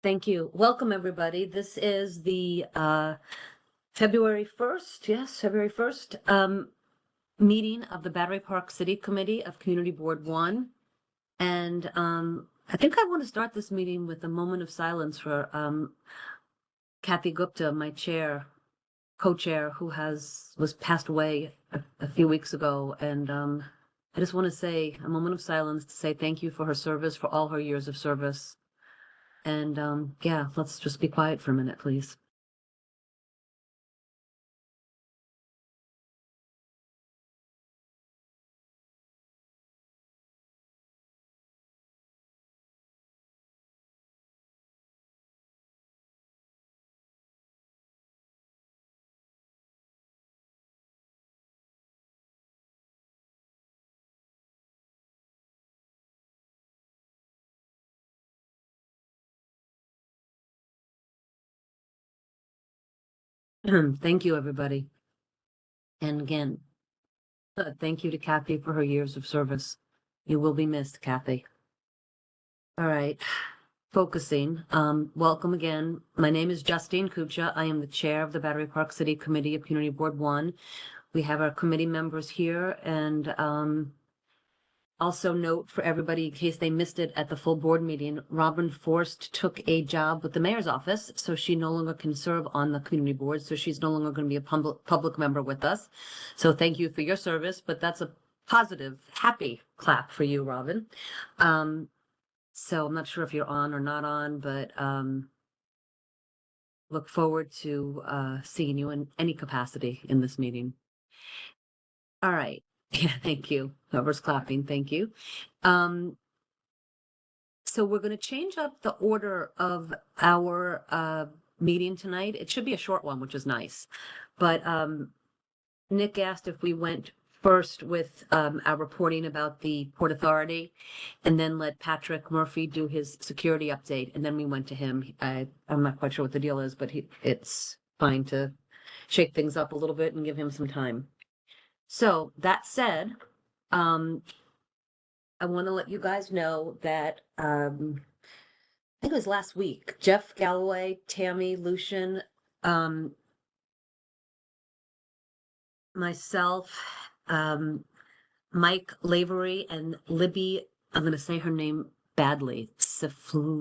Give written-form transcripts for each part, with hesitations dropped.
Thank you. Welcome, everybody. This is the February 1st, yes, February 1st, meeting of the Battery Park City Committee of Community Board 1. And I think I want to start this meeting with a moment of silence for Kathy Gupta, my co-chair, who was passed away a few weeks ago. And I just want to say a moment of silence to say thank you for her service, for all her years of service. And yeah, let's just be quiet for a minute, please. Thank you, everybody. And again, thank you to Kathy for her years of service. You will be missed, Kathy. All right. Focusing. Welcome again. My name is Justine Kucha. I am the chair of the Battery Park City Committee of Community Board 1. We have our committee members here, and also note for everybody, in case they missed it at the full board meeting, Robin Forst took a job with the mayor's office, so she no longer can serve on the community board, so she's no longer going to be a public member with us. So thank you for your service, but that's a positive, happy clap for you, Robin. So I'm not sure if you're on or not on, but look forward to seeing you in any capacity in this meeting. All right. Yeah, thank you. Whoever's clapping, thank you. So we're going to change up the order of our meeting tonight. It should be a short one, which is nice. But Nick asked if we went first with our reporting about the Port Authority and then let Patrick Murphy do his security update. And then we went to him. I'm not quite sure what the deal is, but it's fine to shake things up a little bit and give him some time. So that said, I want to let you guys know that I think it was last week, Jeff Galloway, Tammy, Lucian, myself, Mike Lavery, and Libby, I'm going to say her name badly, Sivludia?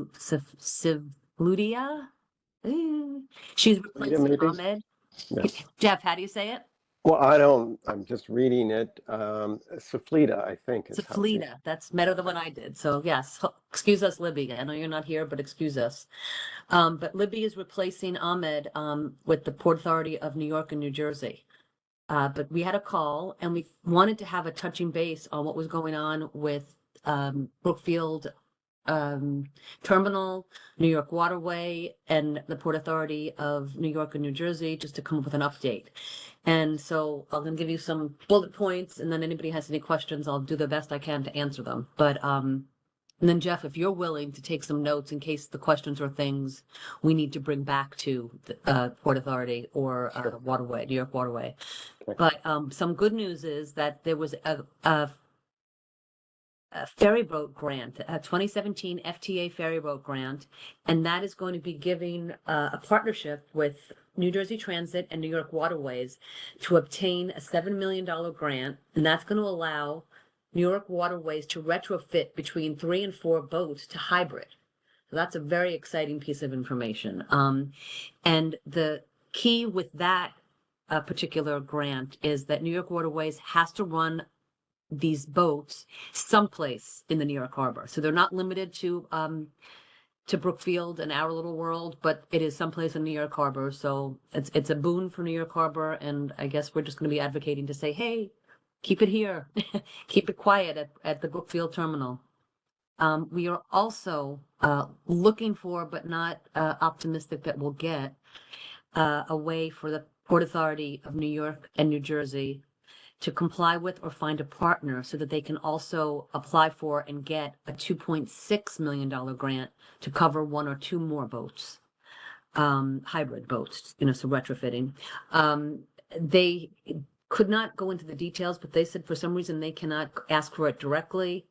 She's replacing Ahmed. Yes. Jeff, how do you say it? Well, I'm just reading it. Saflita, I think. Saflita. That's better than what I did. So yes, excuse us, Libby. I know you're not here, but excuse us. But Libby is replacing Ahmed with the Port Authority of New York and New Jersey. But we had a call and we wanted to have a touching base on what was going on with Brookfield Terminal, New York Waterway, and the Port Authority of New York and New Jersey, just to come up with an update. And so I'm going to give you some bullet points, and then anybody has any questions, I'll do the best I can to answer them. But and then Jeff, if you're willing to take some notes in case the questions are things we need to bring back to the Port Authority or Waterway, New York Waterway. Okay. But some good news is that there was a ferry boat grant, a 2017 FTA ferry boat grant, and that is going to be giving a partnership with New Jersey Transit and New York Waterways to obtain a $7 million grant, and that's going to allow New York Waterways to retrofit between 3 and 4 boats to hybrid. So that's a very exciting piece of information. And the key with that particular grant is that New York Waterways has to run these boats someplace in the New York Harbor. So they're not limited to Brookfield and Our Little World, but it is someplace in New York Harbor. So it's a boon for New York Harbor. And I guess we're just going to be advocating to say, hey, keep it here. Keep it quiet at the Brookfield terminal. We are also looking for, but not optimistic that we'll get, a way for the Port Authority of New York and New Jersey to comply with or find a partner so that they can also apply for and get a $2.6 million grant to cover 1 or 2 more boats, hybrid boats, so retrofitting. They could not go into the details, but they said for some reason they cannot ask for it directly.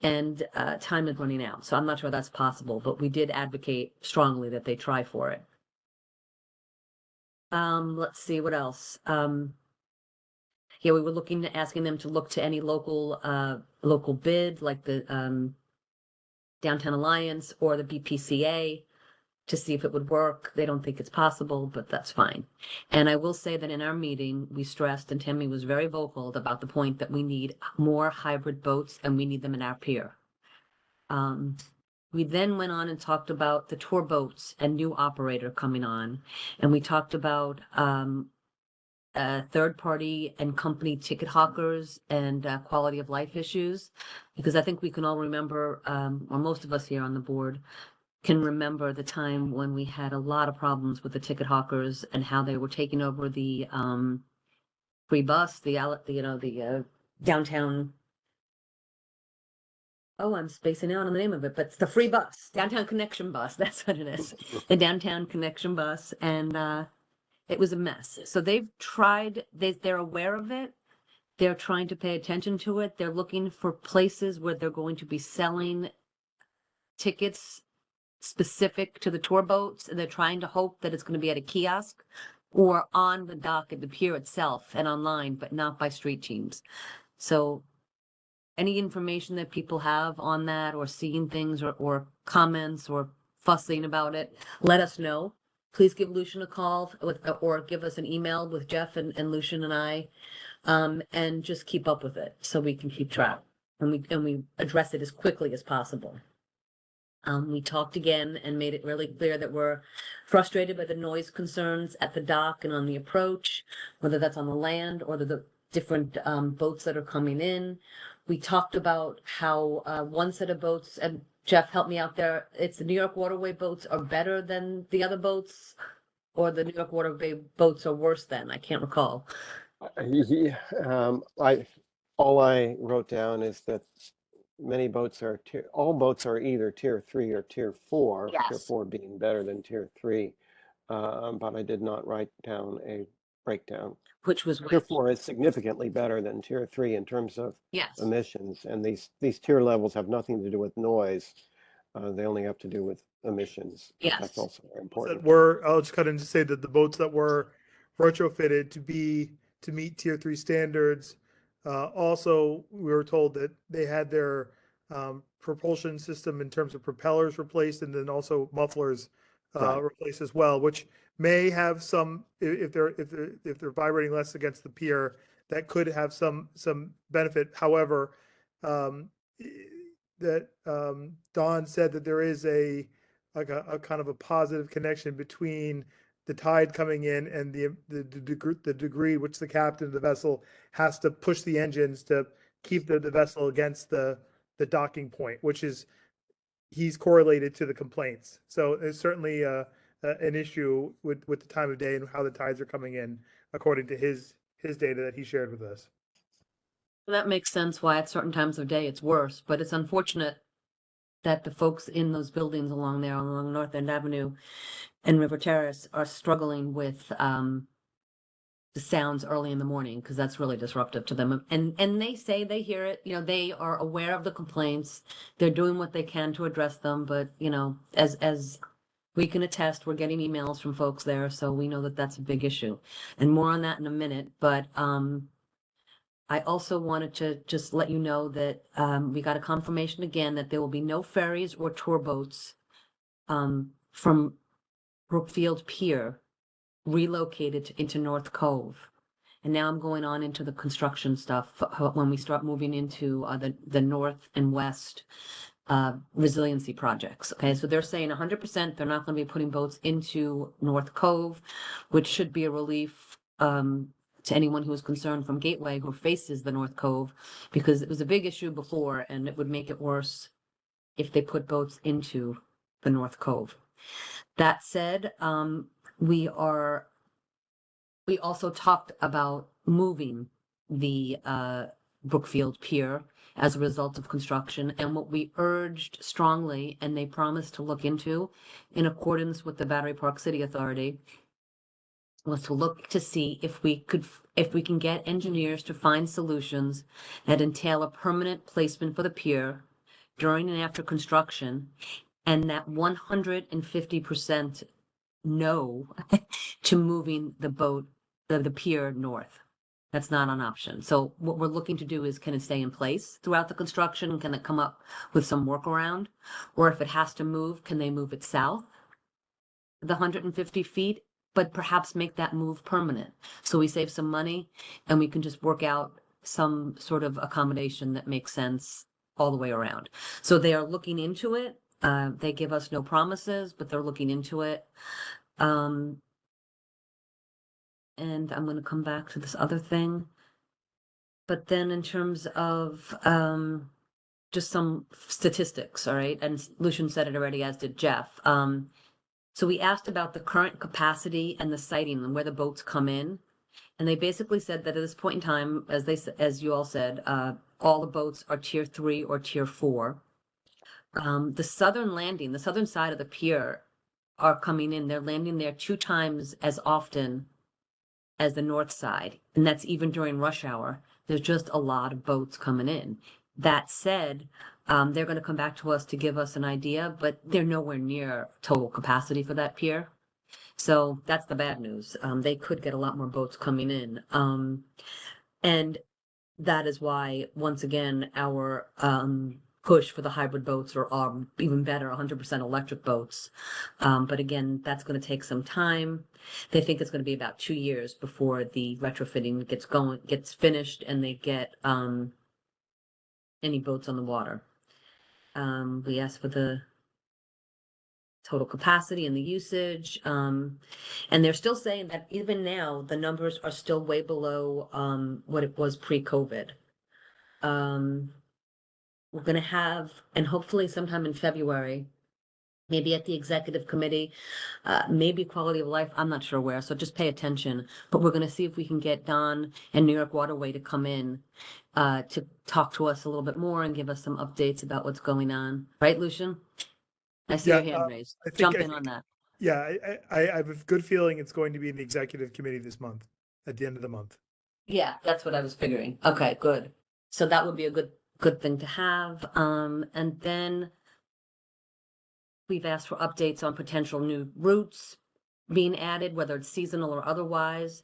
and time is running out. So I'm not sure that's possible, but we did advocate strongly that they try for it. Let's see what else. Yeah, we were asking them to look to any local bid, like the Downtown Alliance or the BPCA, to see if it would work. They don't think it's possible, but that's fine. And I will say that in our meeting, we stressed, and Tammy was very vocal about the point that we need more hybrid boats and we need them in our pier. We then went on and talked about the tour boats and new operator coming on. And we talked about third party and company ticket hawkers and quality of life issues, because I think we can all remember, or most of us here on the board can remember the time when we had a lot of problems with the ticket hawkers and how they were taking over the free bus, the downtown. Oh, I'm spacing out on the name of it, but it's the free bus, downtown connection bus. That's what it is. The downtown connection bus. And it was a mess. So they've tried, they're aware of it. They're trying to pay attention to it. They're looking for places where they're going to be selling tickets specific to the tour boats. And they're trying to hope that it's going to be at a kiosk or on the dock at the pier itself and online, but not by street teams. So any information that people have on that, or seeing things, or comments or fussing about it, let us know. Please give Lucian a call or give us an email with Jeff and Lucian and I, and just keep up with it so we can keep track and we address it as quickly as possible. We talked again and made it really clear that we're frustrated by the noise concerns at the dock and on the approach, whether that's on the land or the different boats that are coming in. We talked about how one set of boats, and Jeff, help me out there, it's the New York Waterway boats are better than the other boats, or the New York Waterway boats are worse than, I can't recall. Yeah, all I wrote down is that many boats are all boats are either tier 3 or tier 4, tier Yes. 4 being better than tier 3. But I did not write down a breakdown. Which was Tier which? 4 is significantly better than tier 3 in terms of Yes. emissions, and these tier levels have nothing to do with noise. They only have to do with emissions. Yes. That's also That important. I'll just cut in to say that the boats that were retrofitted to meet tier 3 standards, also we were told that they had their propulsion system in terms of propellers replaced, and then also mufflers Right. replaced as well, which may have some, if they're vibrating less against the pier, that could have some benefit. However, Don said that there is a kind of a positive connection between the tide coming in and the degree which the captain of the vessel has to push the engines to keep the vessel against the docking point, which is, he's correlated to the complaints. So it's certainly an issue with the time of day and how the tides are coming in, according to his data that he shared with us. That makes sense why at certain times of day it's worse, but it's unfortunate that the folks in those buildings along there, along North End Avenue and River Terrace, are struggling with the sounds early in the morning, because that's really disruptive to them. And they say they hear it, they are aware of the complaints. They're doing what they can to address them, but as we can attest, we're getting emails from folks there, so we know that that's a big issue. And more on that in a minute, but I also wanted to just let you know that we got a confirmation again that there will be no ferries or tour boats from Brookfield Pier relocated into North Cove. And now I'm going on into the construction stuff when we start moving into the north and west resiliency projects. Okay, so they're saying 100% they're not going to be putting boats into North Cove, which should be a relief to anyone who is concerned from Gateway who faces the North Cove, because it was a big issue before and it would make it worse if they put boats into the North Cove. That said, we also talked about moving the Brookfield Pier as a result of construction, and what we urged strongly, and they promised to look into in accordance with the Battery Park City Authority, was to look to see if we can get engineers to find solutions that entail a permanent placement for the pier during and after construction, and that 150% no to moving the boat, the pier north. That's not an option. So what we're looking to do is, can it stay in place throughout the construction? Can it come up with some workaround? Or if it has to move, can they move it south the 150 feet, but perhaps make that move permanent? So we save some money and we can just work out some sort of accommodation that makes sense all the way around. So they are looking into it. They give us no promises, but they're looking into it. And I'm going to come back to this other thing. But then in terms of just some statistics, all right? And Lucian said it already, as did Jeff. So we asked about the current capacity and the sighting and where the boats come in. And they basically said that at this point in time, as you all said, all the boats are tier 3 or tier 4. The southern landing, the southern side of the pier are coming in. They're landing there 2 times as often as the north side. And that's even during rush hour. There's just a lot of boats coming in. That said, they're going to come back to us to give us an idea, but they're nowhere near total capacity for that pier. So that's the bad news. They could get a lot more boats coming in. And that is why, once again, our push for the hybrid boats or even better, 100% electric boats. But again, that's going to take some time. They think it's going to be about 2 years before the retrofitting gets finished and they get any boats on the water. We asked for the total capacity and the usage. And they're still saying that even now, the numbers are still way below what it was pre-COVID. We're going to have, and hopefully sometime in February, maybe at the executive committee, maybe quality of life, I'm not sure where, so just pay attention. But we're going to see if we can get Don and New York Waterway to come in to talk to us a little bit more and give us some updates about what's going on. Right, Lucian? I see your hand raised. Jump in on that. Yeah, I have a good feeling it's going to be in the executive committee this month, at the end of the month. Yeah, that's what I was figuring. Okay, good. So that would be a good thing to have. And then we've asked for updates on potential new routes being added, whether it's seasonal or otherwise.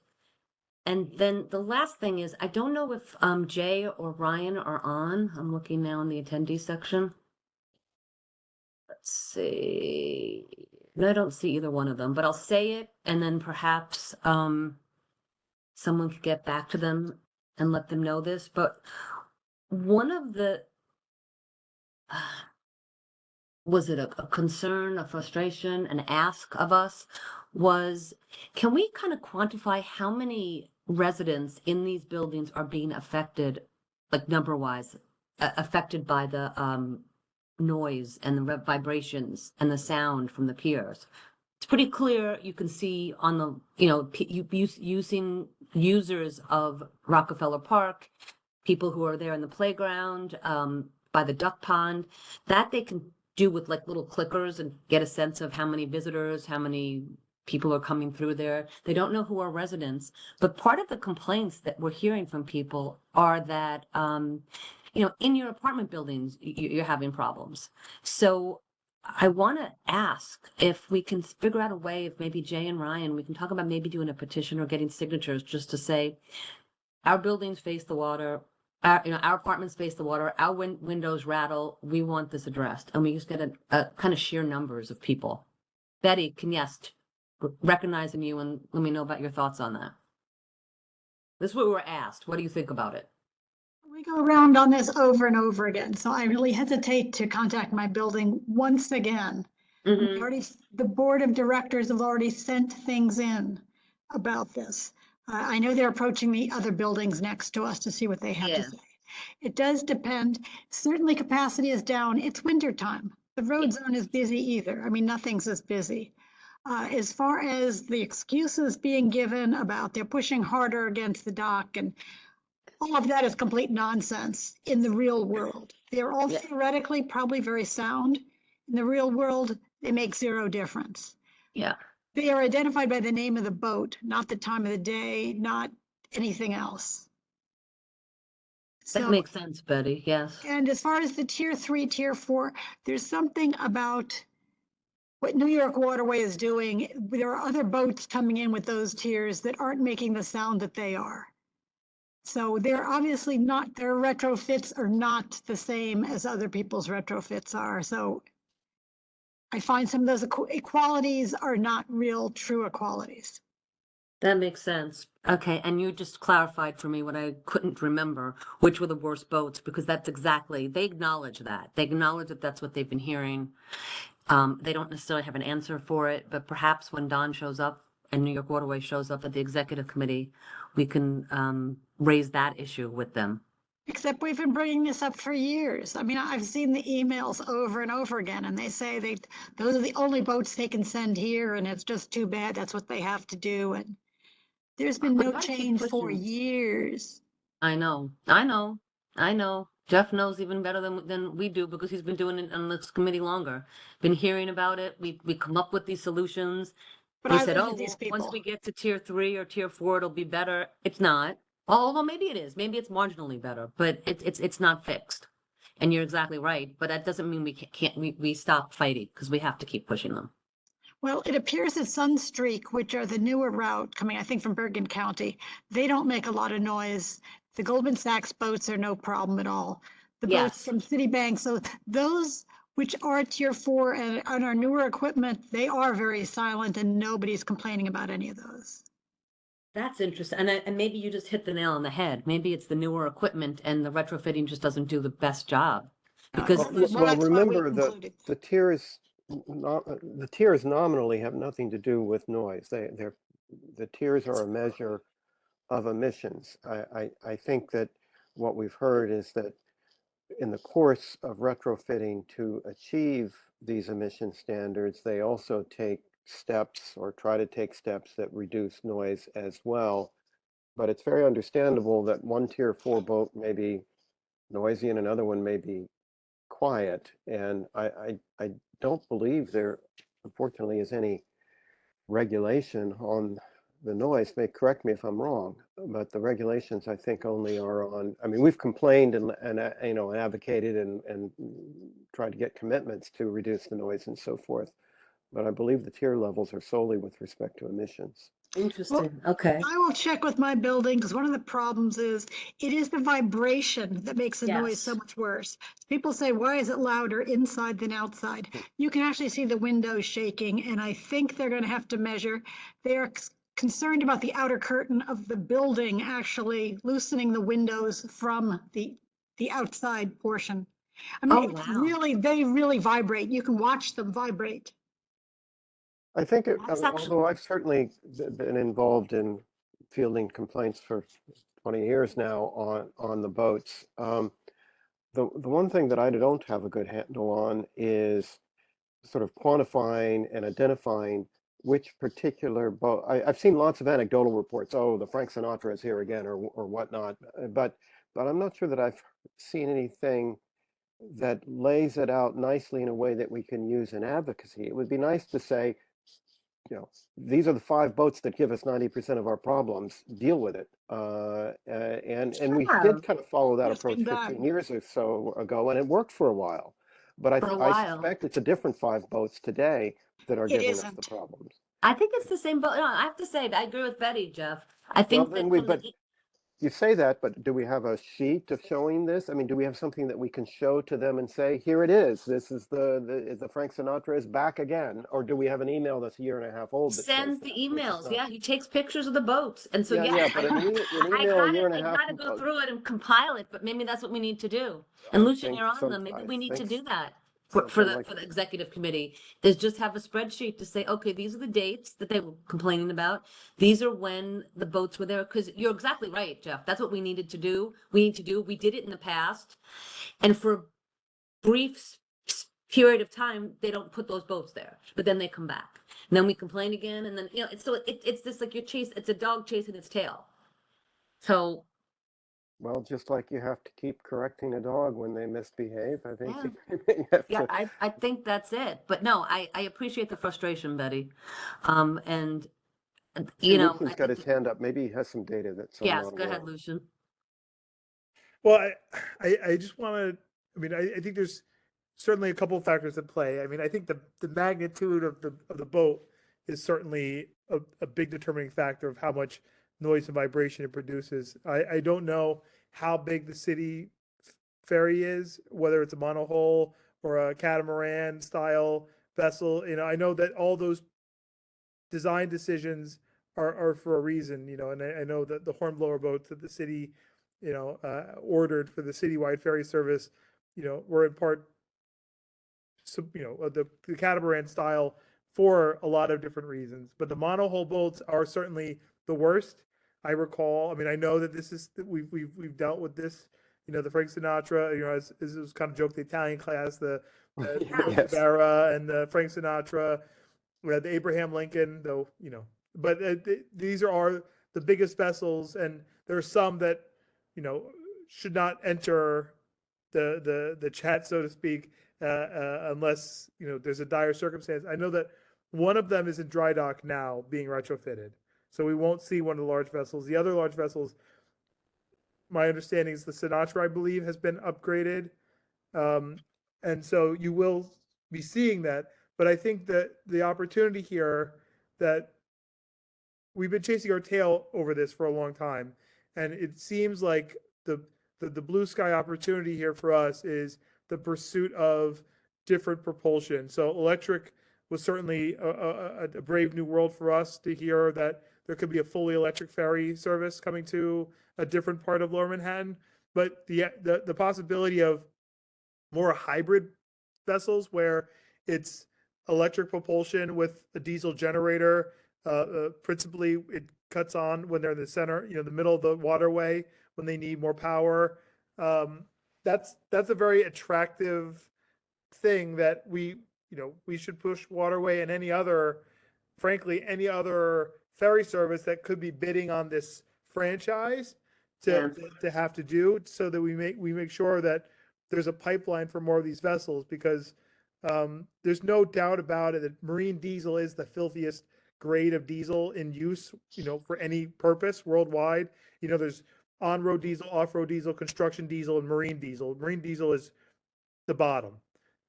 And then the last thing is, I don't know if Jay or Ryan are on. I'm looking now in the attendee section. Let's see. No, I don't see either one of them, but I'll say it, and then perhaps someone could get back to them and let them know this. But one of the was it a concern, a frustration, an ask of us was, can we kind of quantify how many residents in these buildings are being affected, like number wise, affected by the noise and the vibrations and the sound from the piers? It's pretty clear. You can see on the, using users of Rockefeller Park, people who are there in the playground, by the duck pond, that they can do with like little clickers and get a sense of how many visitors, how many people are coming through there. They don't know who are residents, but part of the complaints that we're hearing from people are that, in your apartment buildings, you're having problems. So I want to ask if we can figure out a way, if maybe Jay and Ryan, we can talk about maybe doing a petition or getting signatures just to say, our buildings face the water, our apartments face the water, our windows rattle, we want this addressed. And we just get a kind of sheer numbers of people. Betty, recognizing you and let me know about your thoughts on that. This is what we were asked. What do you think about it? We go around on this over and over again, so I really hesitate to contact my building once again. The board of directors have already sent things in about this. I know they're approaching the other buildings next to us to see what they have to say. It does depend. Certainly capacity is down. It's winter time. The road zone is busy either. I mean, nothing's as busy. As far as the excuses being given about they're pushing harder against the dock, and all of that is complete nonsense in the real world. They're all theoretically probably very sound. In the real world, they make zero difference. Yeah. They are identified by the name of the boat, not the time of the day, not anything else. That So, makes sense, Betty, yes. and as far as the tier 3, tier 4, there's something about what New York Waterway is doing. There are other boats coming in with those tiers that aren't making the sound that they are. So they're obviously not, their retrofits are not the same as other people's retrofits are. So I find some of those equalities are not real true equalities. That makes sense. Okay, and you just clarified for me what I couldn't remember, which were the worst boats, because that's exactly, they acknowledge that. They acknowledge that that's what they've been hearing. They don't necessarily have an answer for it, but perhaps when Don shows up and New York Waterway shows up at the executive committee, we can raise that issue with them. Except we've been bringing this up for years. I mean, I've seen the emails over and over again, and they say those are the only boats they can send here, and it's just too bad. That's what they have to do. And there's been We no gotta keep change for pushing. years. I know, I know, I know. Jeff knows even better than we do because he's been doing it on this committee longer. Been hearing about it. We come up with these solutions. But We I said, live oh, with these well, once people. we get to tier 3 or tier 4, it'll be better. It's not. Although maybe it is. Maybe it's marginally better, but it's not fixed. And you're exactly right. But that doesn't mean we stop fighting because we have to keep pushing them. Well, it appears that Sunstreak, which are the newer route coming, I think, from Bergen County, they don't make a lot of noise. The Goldman Sachs boats are no problem at all. The boats Yes. from Citibank, so those which are tier 4 and are newer equipment, they are very silent and nobody's complaining about any of those. That's interesting. And maybe you just hit the nail on the head. Maybe it's the newer equipment and the retrofitting just doesn't do the best job. Because Well, Well, well, that's why we remember that concluded. the tiers, not, the tiers nominally have nothing to do with noise. The tiers are a measure of emissions. I think that what we've heard is that in the course of retrofitting to achieve these emission standards, they also take steps or try to take steps that reduce noise as well. But it's very understandable that one tier 4 boat may be noisy and another one may be quiet. And I don't believe there, unfortunately, is any regulation on the noise. May correct me if I'm wrong, but the regulations I think only are on. I mean, we've complained and you know, advocated and tried to get commitments to reduce the noise and so forth. But I believe the tier levels are solely with respect to emissions. interesting. Okay. I will check with my building because one of the problems is it is the vibration that makes the noise so Yes. much worse. People say, why is it louder inside than outside? You can actually see the windows shaking, and I think they're going to have to measure. They are concerned about the outer curtain of the building actually loosening the windows from the outside portion. I mean, Oh, it's wow. really, they really vibrate. You can watch them vibrate. I think, That's actually, although I've certainly been involved in fielding complaints for 20 years now on the boats, the one thing that I don't have a good handle on is sort of quantifying and identifying which particular boat. I've seen lots of anecdotal reports. Oh, the Frank Sinatra is here again, or whatnot. But I'm not sure that I've seen anything that lays it out nicely in a way that we can use in advocacy. It would be nice to say, you know, these are the 5 boats that give us 90% of our problems. Deal with it. And we yeah, did kind of follow that It's been approach 15 done. years or so ago, and it worked for a while. But for a I while. suspect it's a different 5 boats today that are It giving us the isn't. problems. I think it's the same boat. No, I have to say, I agree with Betty, Jeff. I Well, think then that from but you say that, but do we have a sheet of showing this? I mean, do we have something that we can show to them and say, here it is. This is the Frank Sinatra is back again. Or do we have an email that's a year and a half old that says send that, the which is emails. not. Yeah, he takes pictures of the boats. And so, Yeah, yeah, yeah, but an I email a year and a I half. gotta go through it and compile it, but maybe that's what we need to do. I And Lucian, think you're on some. them. Maybe I we need to think do that something like for the executive committee is just have a spreadsheet to say, okay, these are the dates that they were complaining about. These are when the boats were there. Because you're exactly right, Jeff. That's what we needed to do. We did it in the past. And for a brief period of time, they don't put those boats there, but then they come back. And then we complain again. And then, you know, it's this like it's a dog chasing its tail. So, Well, just like you have to keep correcting a dog when they misbehave, I think yeah. you have Yeah, to. I think that's it. But no, I appreciate the frustration, Betty. And See, you know, I Lucian's got think his hand up. Maybe he has some data that someone yes, not go aware ahead, of. Lucian. Well, I just want to, I mean, I think there's certainly a couple of factors at play. I mean, I think the magnitude of the boat is certainly a big determining factor of how much noise and vibration it produces. I don't know how big the city ferry is, whether it's a monohull or a catamaran style vessel. You know, I know that all those design decisions are for a reason, you know, and I know that the hornblower boats that the city, you know, ordered for the citywide ferry service, you know, were in part, you know, the catamaran style for a lot of different reasons. But the monohull boats are certainly the worst. I recall, I mean, I know that this is, we've dealt with this, you know, the Frank Sinatra, you know, as it was kind of joke, the Italian class, the Yes. Vera and the Frank Sinatra, we had the Abraham Lincoln, though, you know, but these are the biggest vessels, and there are some that, you know, should not enter the chat, so to speak, unless, you know, there's a dire circumstance. I know that one of them is in dry dock now, being retrofitted, so we won't see one of the large vessels. The other large vessels, my understanding is the Sinatra, I believe, has been upgraded, and so you will be seeing that. But I think that the opportunity here, that we've been chasing our tail over this for a long time, and it seems like the blue sky opportunity here for us is the pursuit of different propulsion. So electric was certainly a brave new world for us to hear that there could be a fully electric ferry service coming to a different part of Lower Manhattan. But the possibility of more hybrid vessels where it's electric propulsion with a diesel generator. Principally, it cuts on when they're in the center, you know, the middle of the waterway when they need more power. That's a very attractive thing that we, you know, we should push Waterway and any other, frankly, any other ferry service that could be bidding on this franchise to have to do, so that we make sure that there's a pipeline for more of these vessels, because there's no doubt about it that marine diesel is the filthiest grade of diesel in use, you know, for any purpose worldwide. You know, there's on-road diesel, off-road diesel, construction diesel, and marine diesel. Marine diesel is the bottom,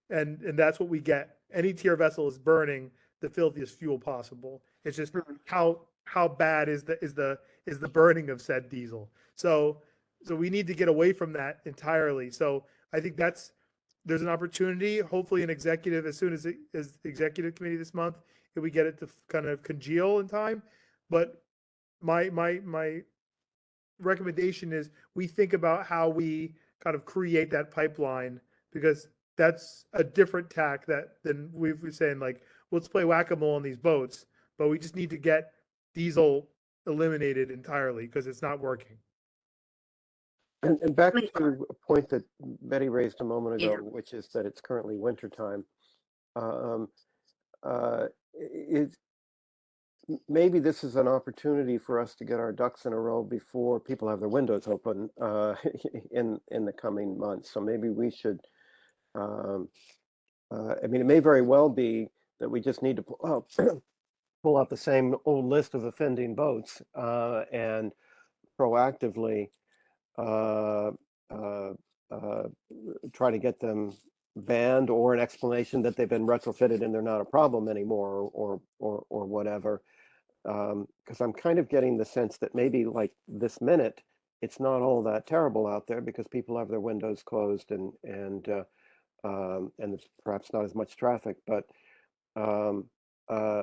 and that's what we get. Any tier vessel is burning the filthiest fuel possible. It's just how bad is the burning of said diesel. So we need to get away from that entirely. So I think there's an opportunity, hopefully an executive, as soon as the executive committee this month, if we get it to kind of congeal in time. But my recommendation is we think about how we kind of create that pipeline, because that's a different tack than we've been saying, like, let's play whack-a-mole on these boats, but we just need to get diesel eliminated entirely because it's not working. And back Wait. to a point that Betty raised a moment ago, Yeah. which is that it's currently wintertime. Maybe this is an opportunity for us to get our ducks in a row before people have their windows open in the coming months. So maybe we should, I mean, it may very well be that we just need to pull out the same old list of offending boats and proactively try to get them banned, or an explanation that they've been retrofitted and they're not a problem anymore, or whatever. Because I'm kind of getting the sense that maybe, like, this minute, it's not all that terrible out there because people have their windows closed and there's perhaps not as much traffic. But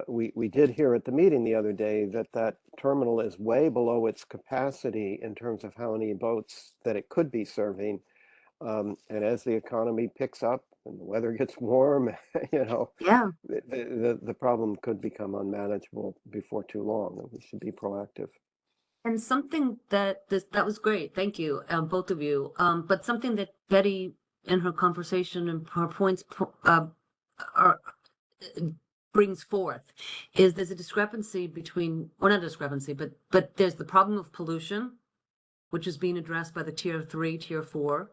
we did hear at the meeting the other day that terminal is way below its capacity in terms of how many boats that it could be serving. And as the economy picks up and the weather gets warm, you know, Yeah. the problem could become unmanageable before too long. And we should be proactive. And something that was great. Thank you, both of you. But something that Betty, in her conversation and her points, brings forth is there's a discrepancy between, or not a discrepancy, but there's the problem of pollution, which is being addressed by the tier 3, tier 4,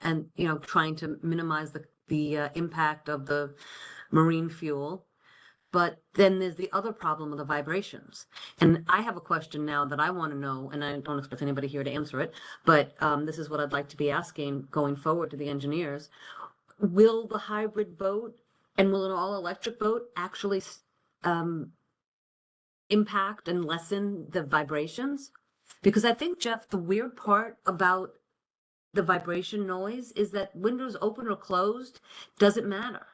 and, you know, trying to minimize the impact of the marine fuel. But then there's the other problem of the vibrations. And I have a question now that I want to know, and I don't expect anybody here to answer it, but this is what I'd like to be asking going forward to the engineers. Will the hybrid boat and will an all-electric boat actually impact and lessen the vibrations? Because I think, Jeff, the weird part about the vibration noise is that windows open or closed doesn't matter.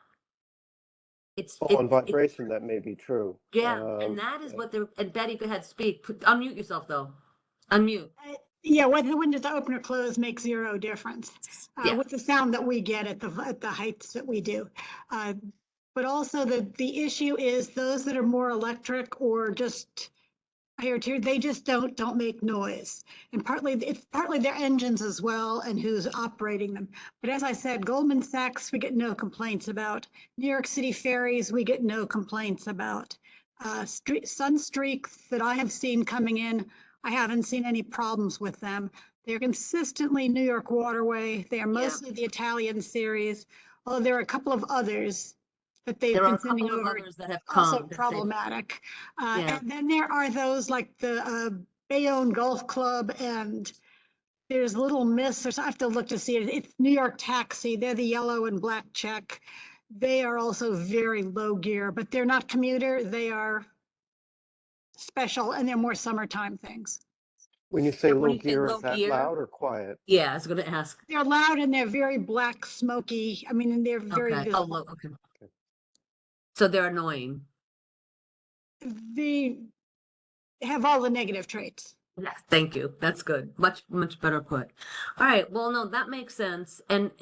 On vibration, that may be true. Yeah, and that is what they're, and Betty, go ahead, speak. Unmute yourself though. Unmute. Yeah, whether the windows are open or closed makes zero difference Yeah. with the sound that we get at the heights that we do. But also the issue is those that are more electric or just higher tier, they just don't make noise. And it's partly their engines as well and who's operating them. But as I said, Goldman Sachs, we get no complaints about. New York City ferries, we get no complaints about. Sunstreaks that I have seen coming in, I haven't seen any problems with them. They're consistently New York Waterway. They are mostly the Italian series, although there are a couple of others that they've There are been a couple sending of over, others that have also come. problematic. Yeah. And then there are those like the Bayonne Golf Club, and there's Little Miss, or I have to look to see it. It's New York Taxi. They're the yellow and black check. They are also very low gear, but they're not commuter. They are special, and they're more summertime things. When you say When low you say gear, low is that gear- loud or quiet? Yeah, I was gonna ask. They're loud and they're very black, smoky. I mean, and they're very Okay. visible. Oh, okay. So they're annoying. They have all the negative traits. Yes, thank you. That's good. Much, much better put. All right. Well, no, that makes sense. And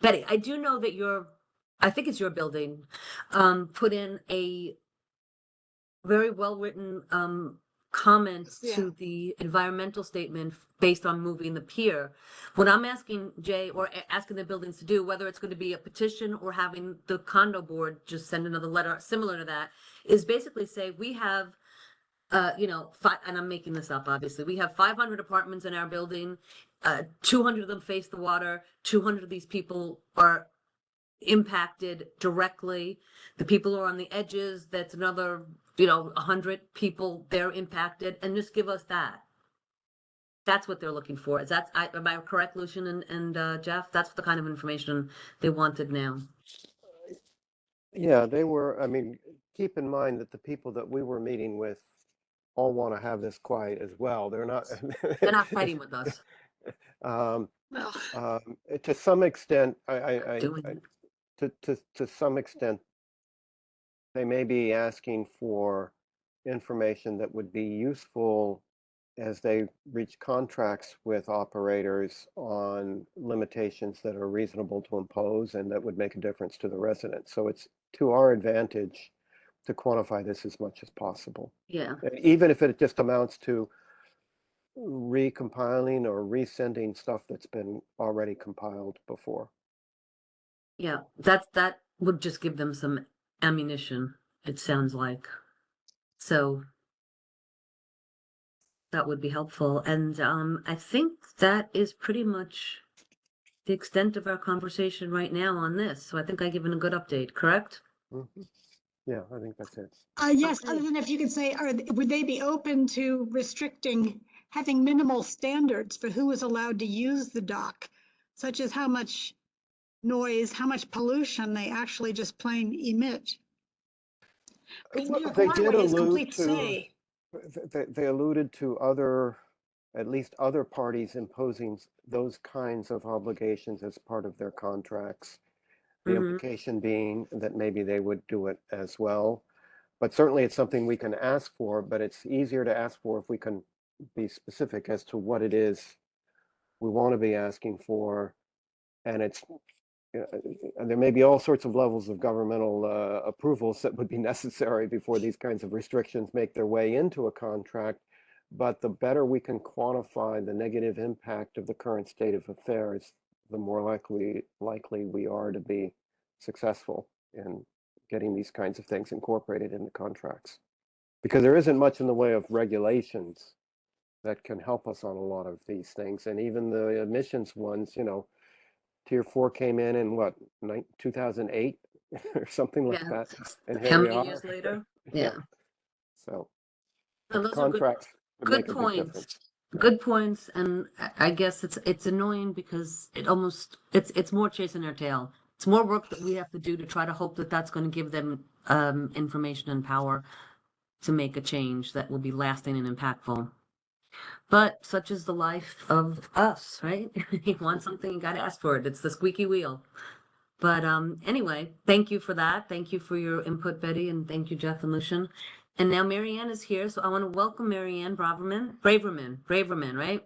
Betty, I do know that I think it's your building, put in a very well-written comment to the environmental statement based on moving the pier. What I'm asking Jay, or asking the buildings to do, whether it's going to be a petition or having the condo board just send another letter similar to that, is basically say we have and I'm making this up, obviously. We have 500 apartments in our building. 200 of them face the water. 200 of these people are impacted directly. The people who are on the edges, that's another, 100 people, they're impacted. And just give us that. That's what they're looking for. Am I correct, Lucian and Jeff? That's the kind of information they wanted now. Yeah, keep in mind that the people that we were meeting with all want to have this quiet as well. They're not Fighting with us. To some extent, Doing to some extent, they may be asking for information that would be useful as they reach contracts with operators on limitations that are reasonable to impose and that would make a difference to the residents. So it's to our advantage to quantify this as much as possible. Yeah. Even if it just amounts to recompiling or resending stuff that's been already compiled before. Yeah, that would just give them some ammunition, it sounds like. So that would be helpful. And I think that is pretty much the extent of our conversation right now on this. So I think I've given a good update, correct? Mm-hmm. Yeah, I think that's it. Yes, Okay. other than if you could say, would they be open to having minimal standards for who is allowed to use the dock, such as how much noise, how much pollution they actually just plain emit? Because New York They did Waterway has allude complete to, say. they alluded to at least other parties imposing those kinds of obligations as part of their contracts. The implication being that maybe they would do it as well. But certainly it's something we can ask for, but it's easier to ask for if we can be specific as to what it is we want to be asking for. And and there may be all sorts of levels of governmental approvals that would be necessary before these kinds of restrictions make their way into a contract. But the better we can quantify the negative impact of the current state of affairs, the more likely we are to be successful in getting these kinds of things incorporated into contracts. Because there isn't much in the way of regulations that can help us on a lot of these things. And even the emissions ones, Tier 4 came in what, 2008? or something like Yeah. that. And How here we many are. years later? Yeah. Yeah. So No, those are contracts would good make a big points. difference. Good points, and I guess it's annoying because it's more chasing their tail. It's more work that we have to do to try to hope that that's going to give them information and power to make a change that will be lasting and impactful. But such is the life of us, right? You want something, you got to ask for it. It's the squeaky wheel. But anyway, thank you for that. Thank you for your input, Betty, and thank you, Jeff and Lucian. And now Marianne is here, so I want to welcome Marianne Braverman, right?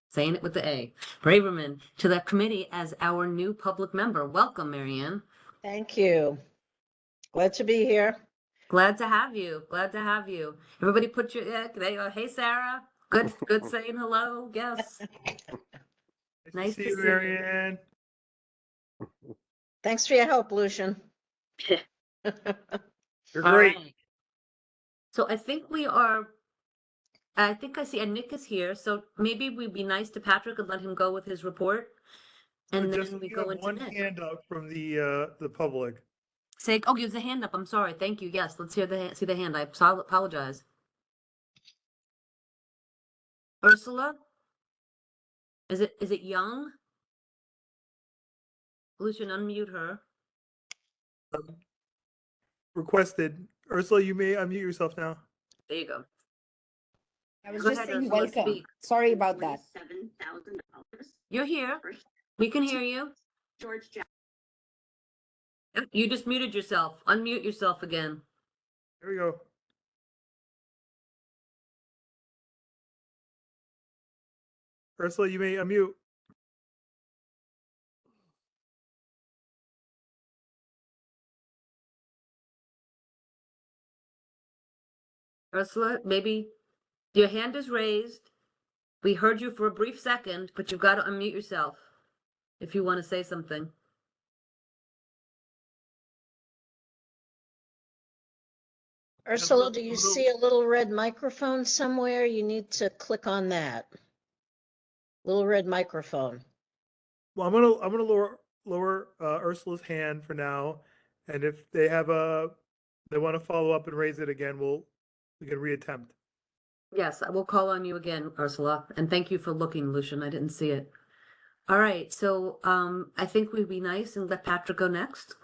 Saying it with the A, Braverman, to the committee as our new public member. Welcome, Marianne. Thank you. Glad to be here. Glad to have you. Glad to have you. Everybody put your, hey, Sarah. Good saying hello. Yes. Nice See to you, see Marianne. Thanks for your help, Lucian. You're All great. right. So I think I see, and Nick is here, so maybe we'd be nice to Patrick and let him go with his report. And Just then we you go have into one Nick. hand up from the public. Say, oh, gives a hand up. I'm sorry. Thank you. Yes, let's hear see the hand. I apologize. Ursula? Is it Young? Lucian, unmute her. Requested. Ursula, you may unmute yourself now. There you go. I was Go just ahead, saying Ursula, welcome. speak. Sorry about that. You're here. We can hear you. George Jack. You just muted yourself. Unmute yourself again. Here we go. Ursula, you may unmute. Ursula, maybe your hand is raised. We heard you for a brief second, but you've got to unmute yourself if you want to say something. Ursula, do you see a little red microphone somewhere? You need to click on that. Little red microphone. Well, I'm gonna lower Ursula's hand for now, and if they want to follow up and raise it again, we can reattempt. Yes, I will call on you again, Ursula, and thank you for looking, Lucian. I didn't see it. All right, so I think we'd be nice and let Patrick go next.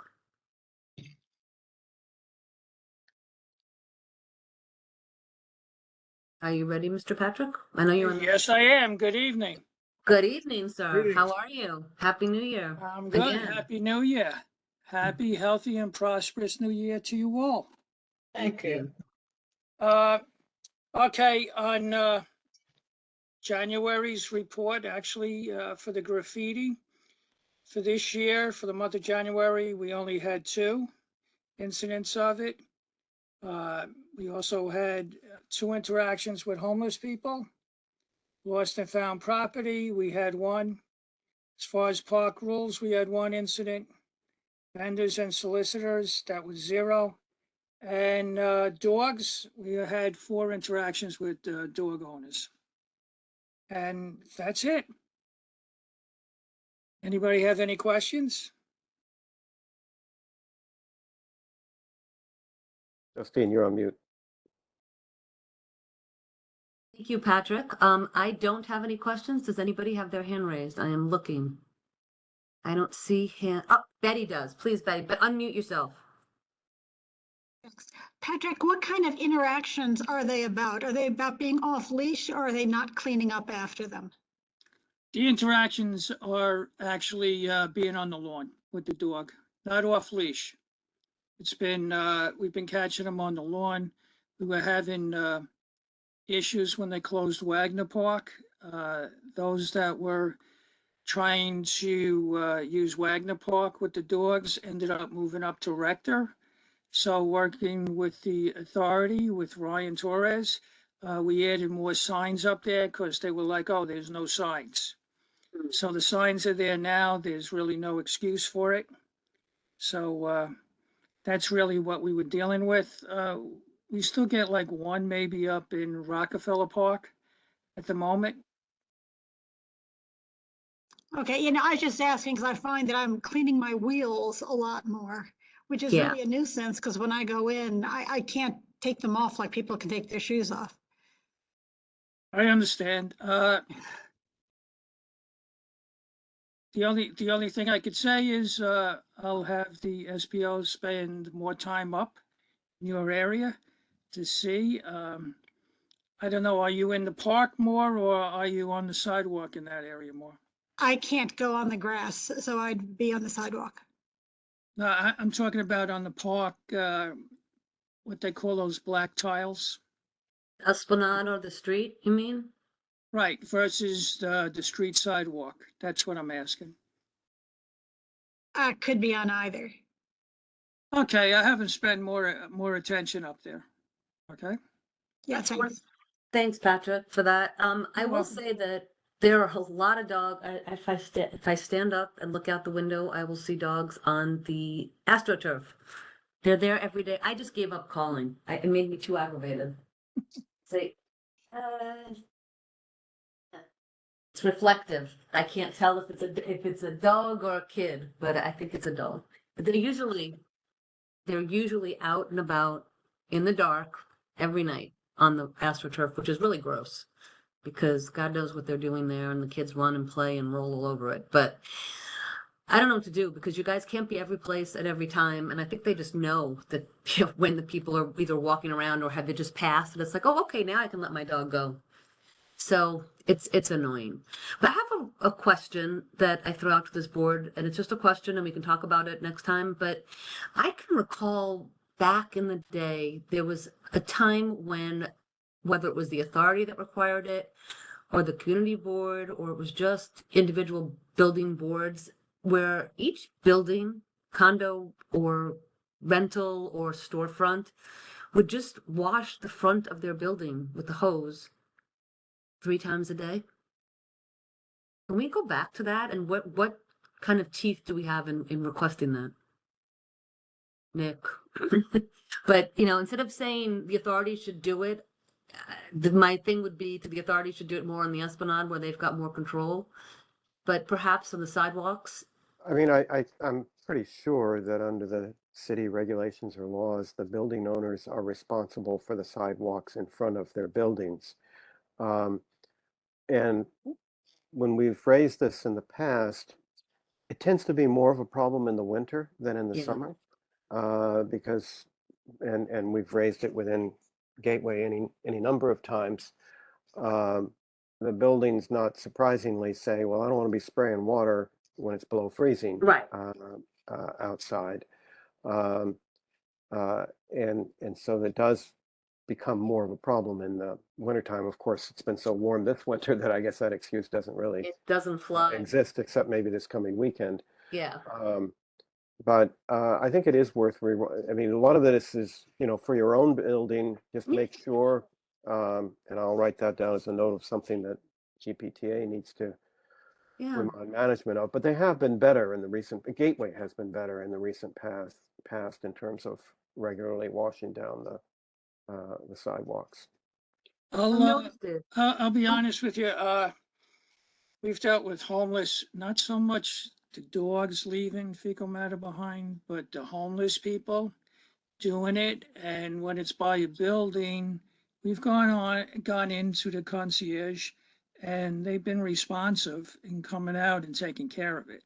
Are you ready, Mr. Patrick? I know you're on. Yes, I am. Good evening. Good evening, sir. Greetings. How are you? Happy New Year. I'm good. Again. Happy New Year. Happy, healthy, and prosperous New Year to you all. Thank you. Okay, on January's report, actually, for the graffiti, for this year, for the month of January, we only had 2 incidents of it. We also had 2 interactions with homeless people. Lost and found property, we had 1. As far as park rules, we had 1 incident. Vendors and solicitors, that was 0. And dogs, we had 4 interactions with dog owners. And that's it. Anybody have any questions? Justine, you're on mute. Thank you, Patrick. I don't have any questions. Does anybody have their hand raised? I am looking. I don't see hand. Oh, Betty does. Please, Betty, but unmute yourself. Patrick, what kind of interactions are they about? Are they about being off leash or are they not cleaning up after them? The interactions are actually being on the lawn with the dog, not off leash. It's been, we've been catching them on the lawn. We were having issues when they closed Wagner Park. Those that were trying to use Wagner Park with the dogs ended up moving up to Rector. So working with the authority, with Ryan Torres, we added more signs up there because they were like, oh, there's no signs. So the signs are there now. There's really no excuse for it. So that's really what we were dealing with. We still get like 1 maybe up in Rockefeller Park at the moment. Okay, I was just asking because I find that I'm cleaning my wheels a lot more, which is Yeah. really a nuisance because when I go in, I can't take them off like people can take their shoes off. I understand. The only thing I could say is, I'll have the SPO spend more time up in your area to see. I don't know, are you in the park more or are you on the sidewalk in that area more? I can't go on the grass, so I'd be on the sidewalk. No, I'm talking about on the park, what they call those black tiles. Esplanade or the street, you mean? Right, versus the street sidewalk. That's what I'm asking. Could be on either. Okay, I haven't spent more attention up there. Okay, Yeah, thanks. Thanks, Patrick, for that. I You're will welcome. say that there are a lot of if I stand up and look out the window, I will see dogs on the AstroTurf. They're there every day. I just gave up calling. It made me too aggravated. Say, it's reflective. I can't tell if it's a dog or a kid, but I think it's a dog. But they're usually out and about in the dark every night on the AstroTurf, which is really gross because God knows what they're doing there, and the kids run and play and roll all over it. But I don't know what to do because you guys can't be every place at every time, and I think they just know that when the people are either walking around or have they just passed, and it's like, oh, okay, now I can let my dog go. So it's annoying. But I have a question that I throw out to this board, and it's just a question, and we can talk about it next time. But I can recall back in the day, there was a time when, whether it was the authority that required it, or the community board, or it was just individual building boards, where each building, condo or rental or storefront, would just wash the front of their building with the hose 3 times a day. Can we go back to that? And what kind of teeth do we have in requesting that? Nick. But, instead of saying the authority should do it, my thing would be the authority should do it more on the Esplanade where they've got more control. But perhaps on the sidewalks. I mean, I'm pretty sure that under the city regulations or laws, the building owners are responsible for the sidewalks in front of their buildings. And when we've raised this in the past, it tends to be more of a problem in the winter than in the Yeah. summer. Because, and we've raised it within Gateway any number of times. The buildings, not surprisingly, say, well, I don't want to be spraying water when it's below freezing Right. outside. And so that does become more of a problem in the wintertime. Of course, it's been so warm this winter that I guess that excuse doesn't really It doesn't fly. exist, except maybe this coming weekend. Yeah. But I think it is worth, I mean, a lot of this is, for your own building, just make sure, and I'll write that down as a note of something that GPTA needs to Yeah. remind management of. But they have been better in the recent, Gateway has been better in the recent past in terms of regularly washing down the sidewalks. I'll be honest with you. We've dealt with homeless, not so much the dogs leaving fecal matter behind, but the homeless people doing it. And when it's by a building, we've gone into the concierge, and they've been responsive in coming out and taking care of it.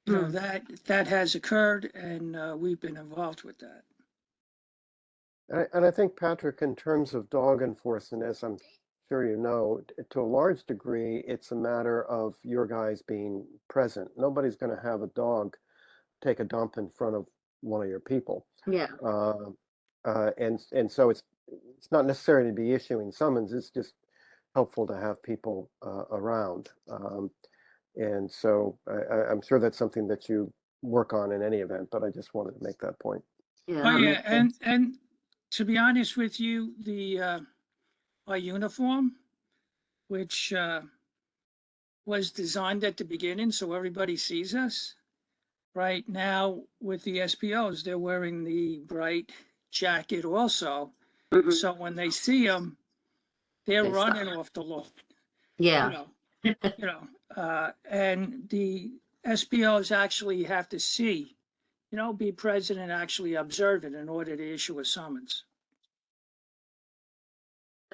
That has occurred, and we've been involved with that. And I think, Patrick, in terms of dog enforcement, as I'm sure you know, to a large degree, it's a matter of your guys being present. Nobody's going to have a dog take a dump in front of one of your people. Yeah. And so it's not necessary to be issuing summons. It's just helpful to have people around. And so I'm sure that's something that you work on in any event, but I just wanted to make that point. Yeah. Oh, yeah, and to be honest with you, our uniform, which was designed at the beginning so everybody sees us. Right now, with the SPOs, they're wearing the bright jacket also. Mhm. So when they see them, they're They stop. running off the lawn. Yeah. And the SPOs actually have to see be present and actually observe it in order to issue a summons.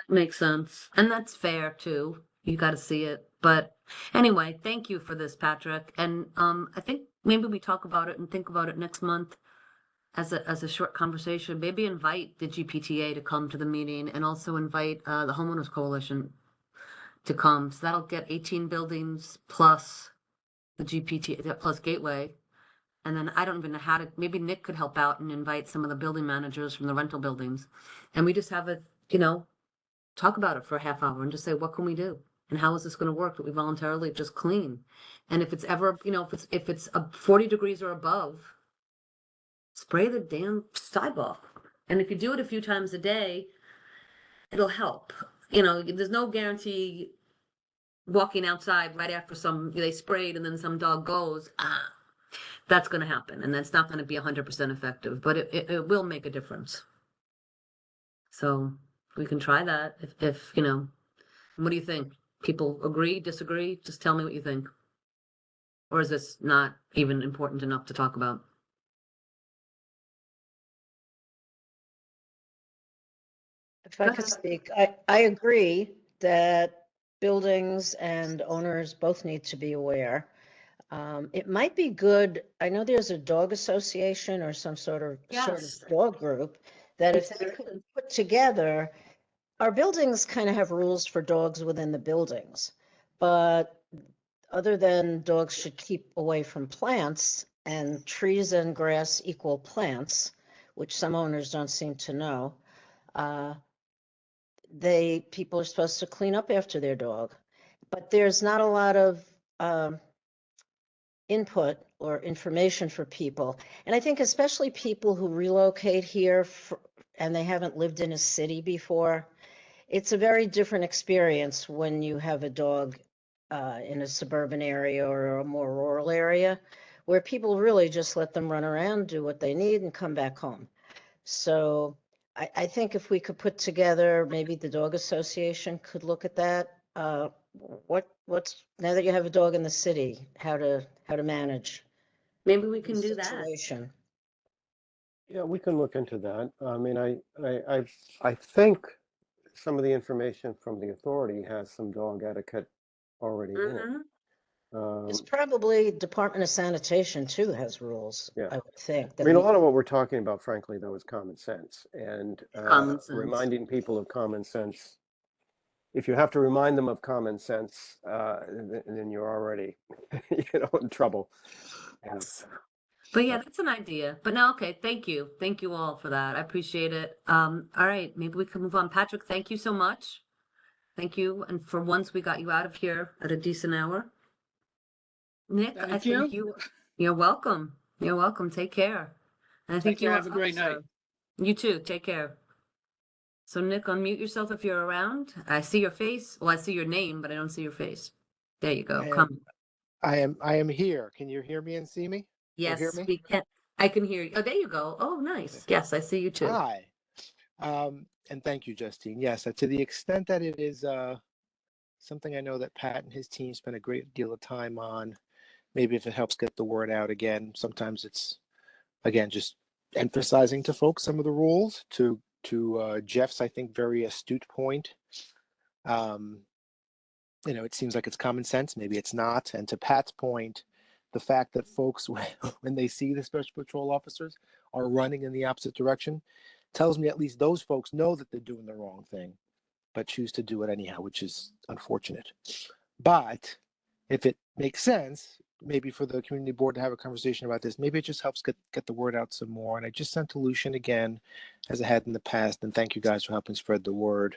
Makes sense. And that's fair too. You got to see it. But anyway, thank you for this, Patrick. And I think maybe we talk about it and think about it next month as a short conversation. Maybe invite the GPTA to come to the meeting and also invite the Homeowners Coalition to come. So that'll get 18 buildings plus the GPT plus Gateway. And then I don't even know how to, maybe Nick could help out and invite some of the building managers from the rental buildings. And we just have a, talk about it for a half hour and just say, what can we do? And how is this going to work that we voluntarily just clean? And if it's ever, if it's 40 degrees or above, spray the damn sidewalk. And if you do it a few times a day, it'll help. There's no guarantee walking outside right after they sprayed and then some dog goes, that's going to happen. And that's not going to be 100% effective, but it will make a difference. So we can try that if what do you think? People agree, disagree? Just tell me what you think. Or is this not even important enough to talk about? If I could speak, I agree that buildings and owners both need to be aware. It might be good, I know there's a dog association or some sort of Yes. dog group that if they could put together, our buildings kind of have rules for dogs within the buildings. But other than dogs should keep away from plants, and trees and grass equal plants, which some owners don't seem to know, people are supposed to clean up after their dog. But there's not a lot of input or information for people. And I think especially people who relocate here and they haven't lived in a city before, it's a very different experience when you have a dog in a suburban area or a more rural area where people really just let them run around, do what they need and come back home. So I think if we could put together, maybe the dog association could look at that. What's now that you have a dog in the city, how to manage Maybe we can the do that. situation. Yeah, we can look into that. I mean, I think some of the information from the authority has some dog etiquette already in it. It's probably Department of Sanitation too has rules, Yeah. I would think. I mean, a lot of what we're talking about, frankly, though, is common sense and Common sense. reminding people of common sense. If you have to remind them of common sense, then you're already, in trouble. Yes. But yeah, that's an idea. But no, okay, thank you. Thank you all for that. I appreciate it. All right, maybe we can move on. Patrick, thank you so much. Thank you. And for once we got you out of here at a decent hour. Nick, I Thank think you. you're welcome. You're welcome. Take care. And I think Take care. you Have a great night. You too. Take care. So Nick, unmute yourself if you're around. I see your face. Well, I see your name, but I don't see your face. There you go. Come. I am here. Can you hear me and see me? Yes, hear me? we can. I can hear you. Oh, there you go. Oh, nice. Yes, I see you too. Hi. And thank you, Justine. Yes, to the extent that it is something I know that Pat and his team spent a great deal of time on, maybe if it helps get the word out again, sometimes it's, again, just emphasizing to folks some of the rules to Jeff's, I think, very astute point. It seems like it's common sense. Maybe it's not. And to Pat's point, the fact that folks, when they see the special patrol officers are running in the opposite direction, tells me at least those folks know that they're doing the wrong thing, but choose to do it anyhow, which is unfortunate. But if it makes sense, maybe for the community board to have a conversation about this, maybe it just helps get the word out some more. And I just sent to Lucian again, as I had in the past, and thank you guys for helping spread the word.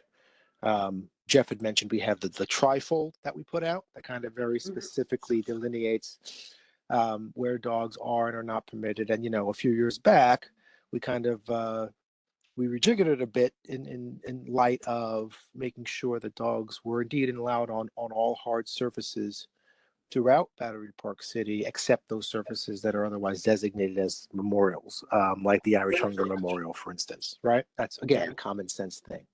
Jeff had mentioned we have the trifold that we put out that kind of very specifically delineates where dogs are and are not permitted. And, a few years back, we kind of we rejiggered it a bit in light of making sure that dogs were indeed allowed on all hard surfaces throughout Battery Park City, except those surfaces that are otherwise designated as memorials, like the Irish Hunger Memorial, for instance, right? That's, again, a common sense thing.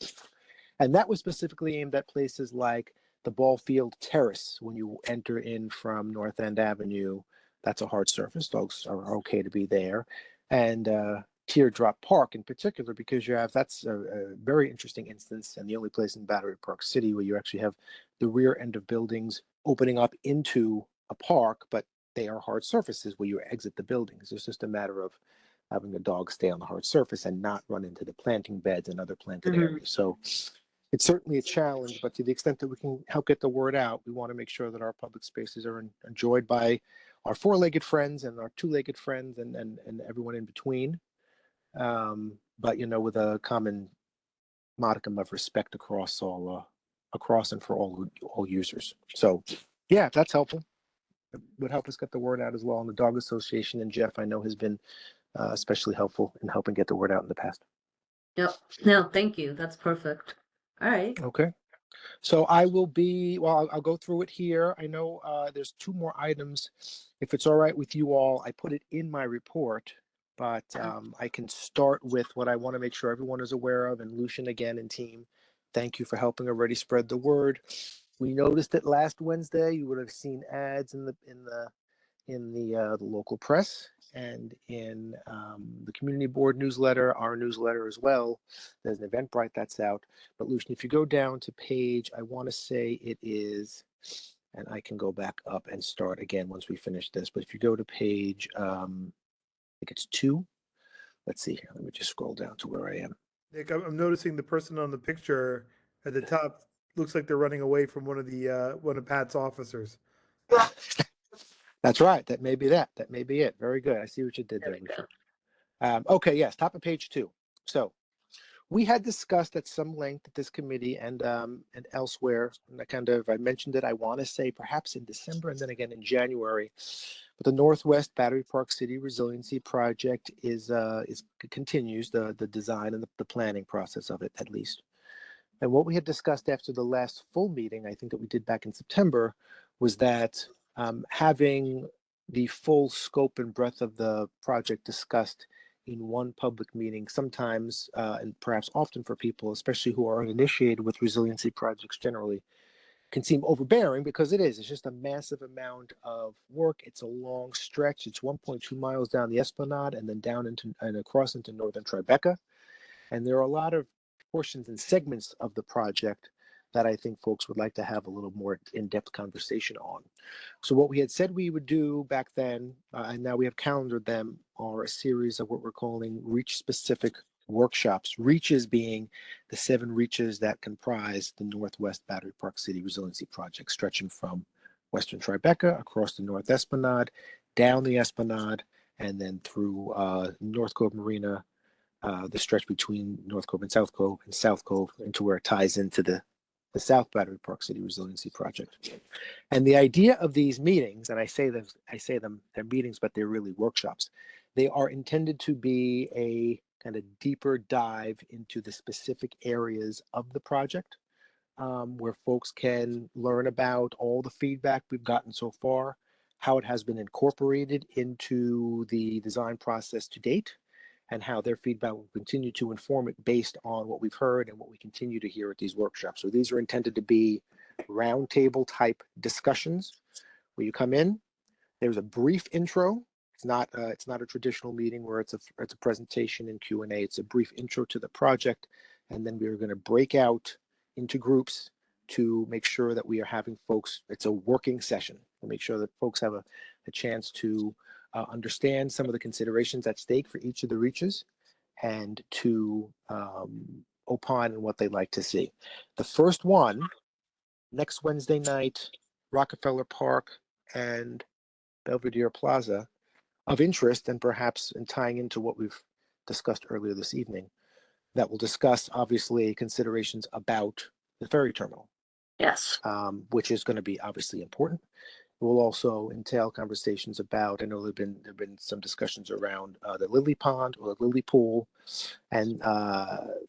And that was specifically aimed at places like the Ball Field Terrace when you enter in from North End Avenue that's a hard surface. Dogs are okay to be there. And Teardrop Park in particular, because that's a very interesting instance, and the only place in Battery Park City where you actually have the rear end of buildings opening up into a park, but they are hard surfaces where you exit the buildings. It's just a matter of having a dog stay on the hard surface and not run into the planting beds and other planted areas. So it's certainly a challenge, but to the extent that we can help get the word out, we want to make sure that our public spaces are enjoyed by our four-legged friends and our two-legged friends and everyone in between. But, you know, with a common modicum of respect across and for all users. So yeah, if that's helpful. It would help us get the word out as well. And the Dog Association, and Jeff, I know, has been especially helpful in helping get the word out in the past. Yep. No, thank you. That's perfect. All right. Okay. So I will I'll go through it here. I know there's two more items. If it's all right with you all, I put it in my report, but I can start with what I want to make sure everyone is aware of. And Lucian, again, and team, thank you for helping already spread the word. We noticed that last Wednesday you would have seen ads in the local press and in the community board newsletter, our newsletter as well. There's an Eventbrite that's out. But Lucian, if you go down to page, I want to say it is, and I can go back up and start again once we finish this. But if you go to page, I think it's 2. Let's see here. Let me just scroll down to where I am. Nick, I'm noticing the person on the picture at the top looks like they're running away from one of Pat's officers. That's right. That may be that. That may be it. Very good. I see what you did there. Okay, yes, top of page 2. So we had discussed at some length at this committee and elsewhere, and I mentioned it, I want to say perhaps in December and then again in January, but the Northwest Battery Park City Resiliency Project continues the design and the planning process of it, at least. And what we had discussed after the last full meeting, I think that we did back in September, was that having the full scope and breadth of the project discussed in one public meeting, sometimes and perhaps often for people, especially who are uninitiated with resiliency projects generally, can seem overbearing, because it's just a massive amount of work. It's a long stretch. It's 1.2 miles down the Esplanade and then down into and across into northern Tribeca. And there are a lot of portions and segments of the project that I think folks would like to have a little more in-depth conversation on. So what we had said we would do back then, and now we have calendared them, are a series of what we're calling reach-specific workshops. Reaches being the 7 reaches that comprise the Northwest Battery Park City Resiliency Project, stretching from Western Tribeca across the North Esplanade, down the Esplanade, and then through North Cove Marina, the stretch between North Cove and South Cove into where it ties into the South Battery Park City Resiliency Project. And the idea of these meetings, and I say them, they're meetings, but they're really workshops. They are intended to be a kind of deeper dive into the specific areas of the project, where folks can learn about all the feedback we've gotten so far, how it has been incorporated into the design process to date, and how their feedback will continue to inform it based on what we've heard and what we continue to hear at these workshops. So these are intended to be roundtable type discussions where you come in, there's a brief intro. It's not a traditional meeting where it's a presentation and Q&A. It's a brief intro to the project, and then we are going to break out into groups to make sure that we are having folks, it's a working session, to make sure that folks have a chance to understand some of the considerations at stake for each of the reaches, and to opine on what they'd like to see. The first one, next Wednesday night, Rockefeller Park and Belvedere Plaza, of interest, and perhaps in tying into what we've discussed earlier this evening, that will discuss obviously considerations about the ferry terminal. Yes. Which is going to be obviously important. It will also entail conversations about, I know there've been some discussions around the Lily Pond or the Lily Pool and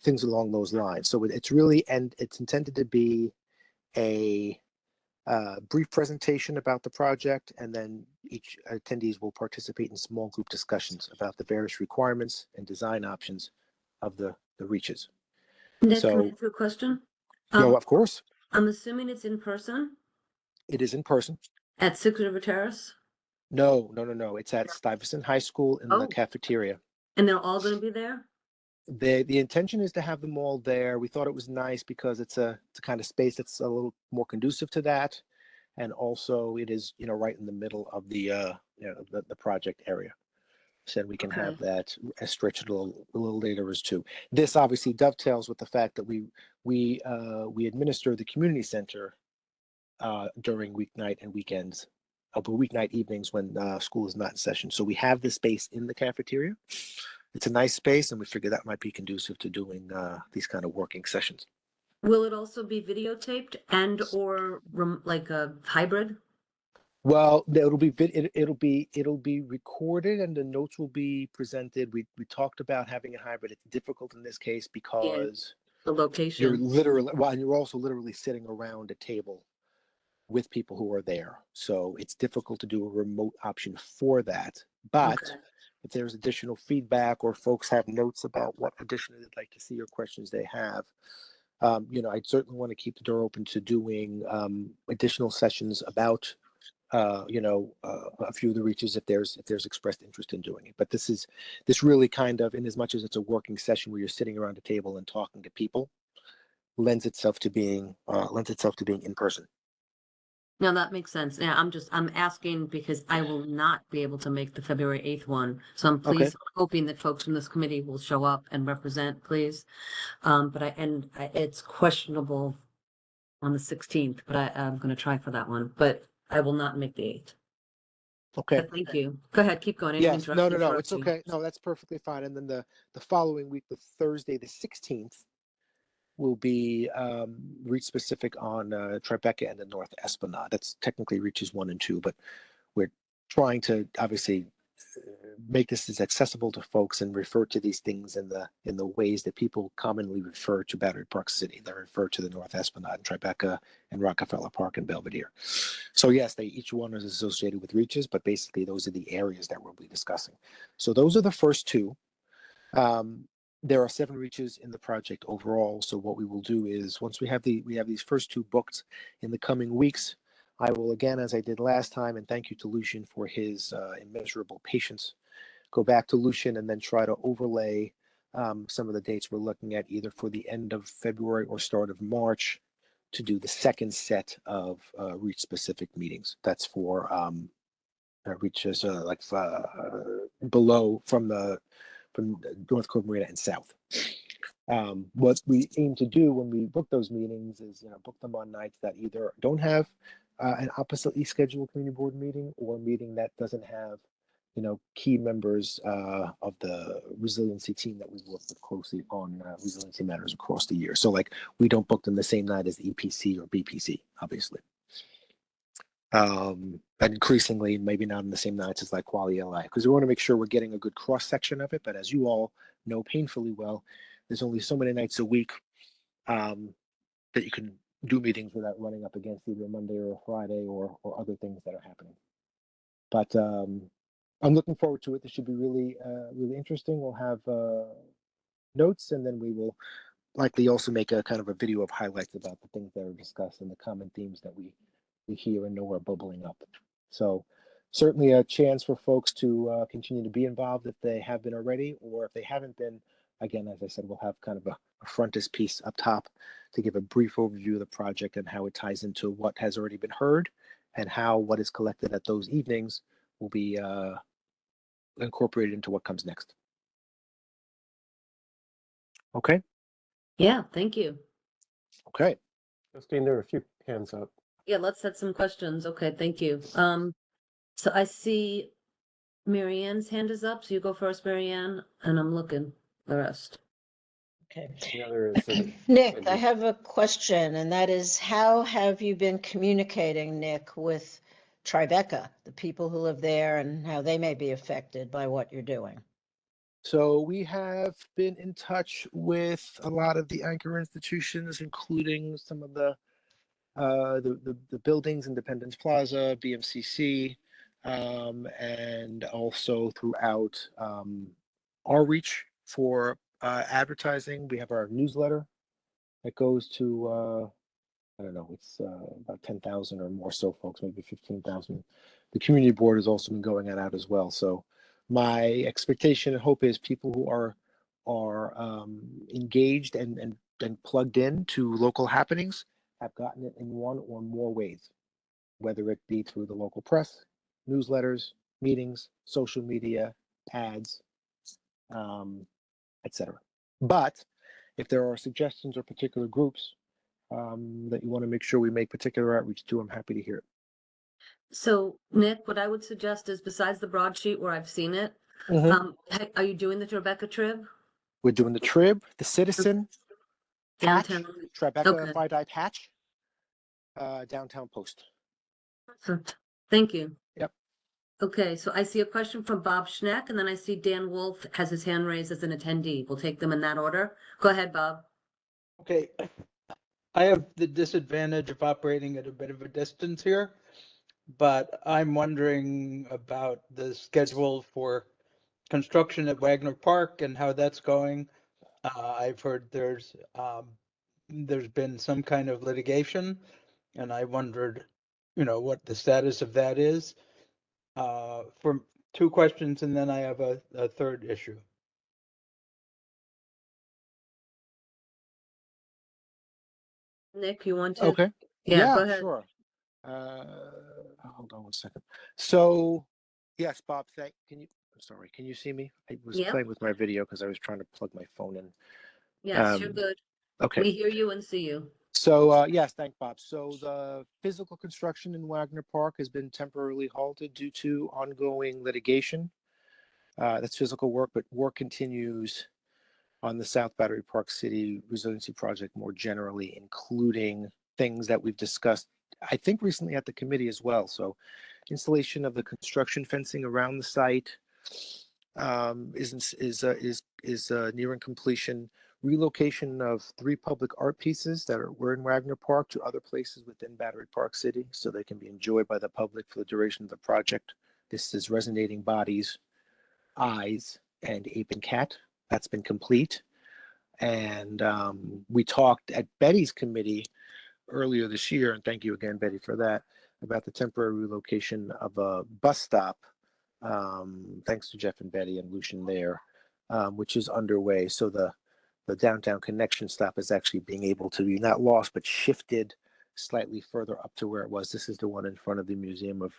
things along those lines. So it's really, and it's intended to be a brief presentation about the project, and then each attendees will participate in small group discussions about the various requirements and design options of the reaches. Nick, So, can I ask you a question? No, of course. I'm assuming it's in person It is in person. at 6 River Terrace? No. It's at Stuyvesant High School in the Oh. cafeteria. And they're all going to be there? The intention is to have them all there. We thought it was nice because it's a kind of space that's a little more conducive to that, and also it is right in the middle of the project area. Said we can Okay. have that stretched a little later as too. This obviously dovetails with the fact that we administer the community center during weeknight and weekends, but weeknight evenings when school is not in session. So we have this space in the cafeteria. It's a nice space, and we figured that might be conducive to doing these kind of working sessions. Will it also be videotaped and or like a hybrid? Well, it'll be recorded, and the notes will be presented. We talked about having a hybrid. It's difficult in this case because The you're location? literally and you're also literally sitting around a table with people who are there. So it's difficult to do a remote option for that. But Okay. if there's additional feedback or folks have notes about what additionally they'd like to see or questions they have, I'd certainly want to keep the door open to doing additional sessions about, a few of the reaches if there's expressed interest in doing it. But this really kind of, in as much as it's a working session where you're sitting around a table and talking to people, lends itself to being in person. No, that makes sense. Yeah, I'm asking because I will not be able to make the February 8th one. So I'm Okay. hoping that folks from this committee will show up and represent, please. But it's questionable on the 16th, but I'm going to try for that one, but I will not make the 8th. Okay. But thank you. Go ahead, keep going. I didn't Yes. interrupt No. you. It's okay. No, that's perfectly fine. And then the following week, the Thursday, the 16th, will be reach specific on Tribeca and the North Esplanade. That's technically reaches 1 and 2, but we're trying to obviously make this as accessible to folks and refer to these things in the ways that people commonly refer to Battery Park City. They refer to the North Esplanade and Tribeca and Rockefeller Park and Belvedere. So yes, each one is associated with reaches, but basically those are the areas that we'll be discussing. So those are the first two. There are 7 reaches in the project overall. So what we will do is once we have these first 2 booked in the coming weeks, I will, again, as I did last time, and thank you to Lucian for his immeasurable patience, go back to Lucian and then try to overlay some of the dates we're looking at either for the end of February or start of March to do the second set of reach specific meetings. That's for reaches below from North Cove Marina and south. What we aim to do when we book those meetings is book them on nights that either don't have an oppositely scheduled community board meeting or a meeting that doesn't have key members of the resiliency team that we've worked with closely on resiliency matters across the year. So like we don't book them the same night as EPC or BPC, obviously. And increasingly, maybe not in the same nights as like Quali LI, because we want to make sure we're getting a good cross section of it. But as you all know painfully well, there's only so many nights a week that you can do meetings without running up against either a Monday or a Friday or other things that are happening. But I'm looking forward to it. This should be really, really interesting. We'll have notes, and then we will likely also make a kind of a video of highlights about the things that are discussed and the common themes that we hear and know are bubbling up. So certainly a chance for folks to continue to be involved if they have been already, or if they haven't been. Again, as I said, we'll have kind of a frontispiece up top to give a brief overview of the project and how it ties into what has already been heard and how what is collected at those evenings will be incorporated into what comes next. Okay. Yeah, thank you. Okay. Justine, there are a few hands up. Yeah, let's set some questions. Okay, thank you. So I see Marianne's hand is up, so you go first, Marianne, and I'm looking the rest. Okay. The other is Nick, I have a question, and that is, how have you been communicating, Nick, with Tribeca, the people who live there, and how they may be affected by what you're doing? So we have been in touch with a lot of the anchor institutions, including some of the buildings, Independence Plaza, BMCC, and also throughout our reach for advertising. We have our newsletter that goes to I don't know, it's about 10,000 or more so folks, maybe 15,000. The community board has also been going out as well. So my expectation and hope is people who are engaged and plugged in to local happenings have gotten it in one or more ways, whether it be through the local press, newsletters, meetings, social media, ads, etc. But if there are suggestions or particular groups that you want to make sure we make particular outreach to, I'm happy to hear it. So Nick, what I would suggest is besides the broadsheet where I've seen it, are you doing the Tribeca Trib? We're doing the Trib, the Citizen, Patch, Downtown? Tribeca Okay. Friday Patch, Downtown Post. Perfect. Thank you. Yep. Okay, so I see a question from Bob Schneck, and then I see Dan Wolf has his hand raised as an attendee. We'll take them in that order. Go ahead, Bob. Okay, I have the disadvantage of operating at a bit of a distance here, but I'm wondering about the schedule for construction at Wagner Park and how that's going. I've heard there's been some kind of litigation, and I wondered, what the status of that is. For 2 questions, and then I have a third issue. Nick, you want to? Okay. Yeah, go ahead. Sure. Hold on 1 second. So, yes, Bob, can you see me? I was Yeah. playing with my video because I was trying to plug my phone in. Yes, you're Um, good. Okay. We hear you and see you. So, yes, thank Bob. So the physical construction in Wagner Park has been temporarily halted due to ongoing litigation. That's physical work, but work continues on the South Battery Park City Resiliency Project more generally, including things that we've discussed, I think recently at the committee as well. So installation of the construction fencing around the site is nearing completion. Relocation of 3 public art pieces that were in Wagner Park to other places within Battery Park City so they can be enjoyed by the public for the duration of the project. This is Resonating Bodies, Eyes, and Ape and Cat. That's been complete. And we talked at Betty's committee earlier this year, and thank you again, Betty, for that, about the temporary relocation of a bus stop, thanks to Jeff and Betty and Lucian there, which is underway. So the downtown connection stop is actually being able to be not lost, but shifted slightly further up to where it was. This is the one in front of the Museum of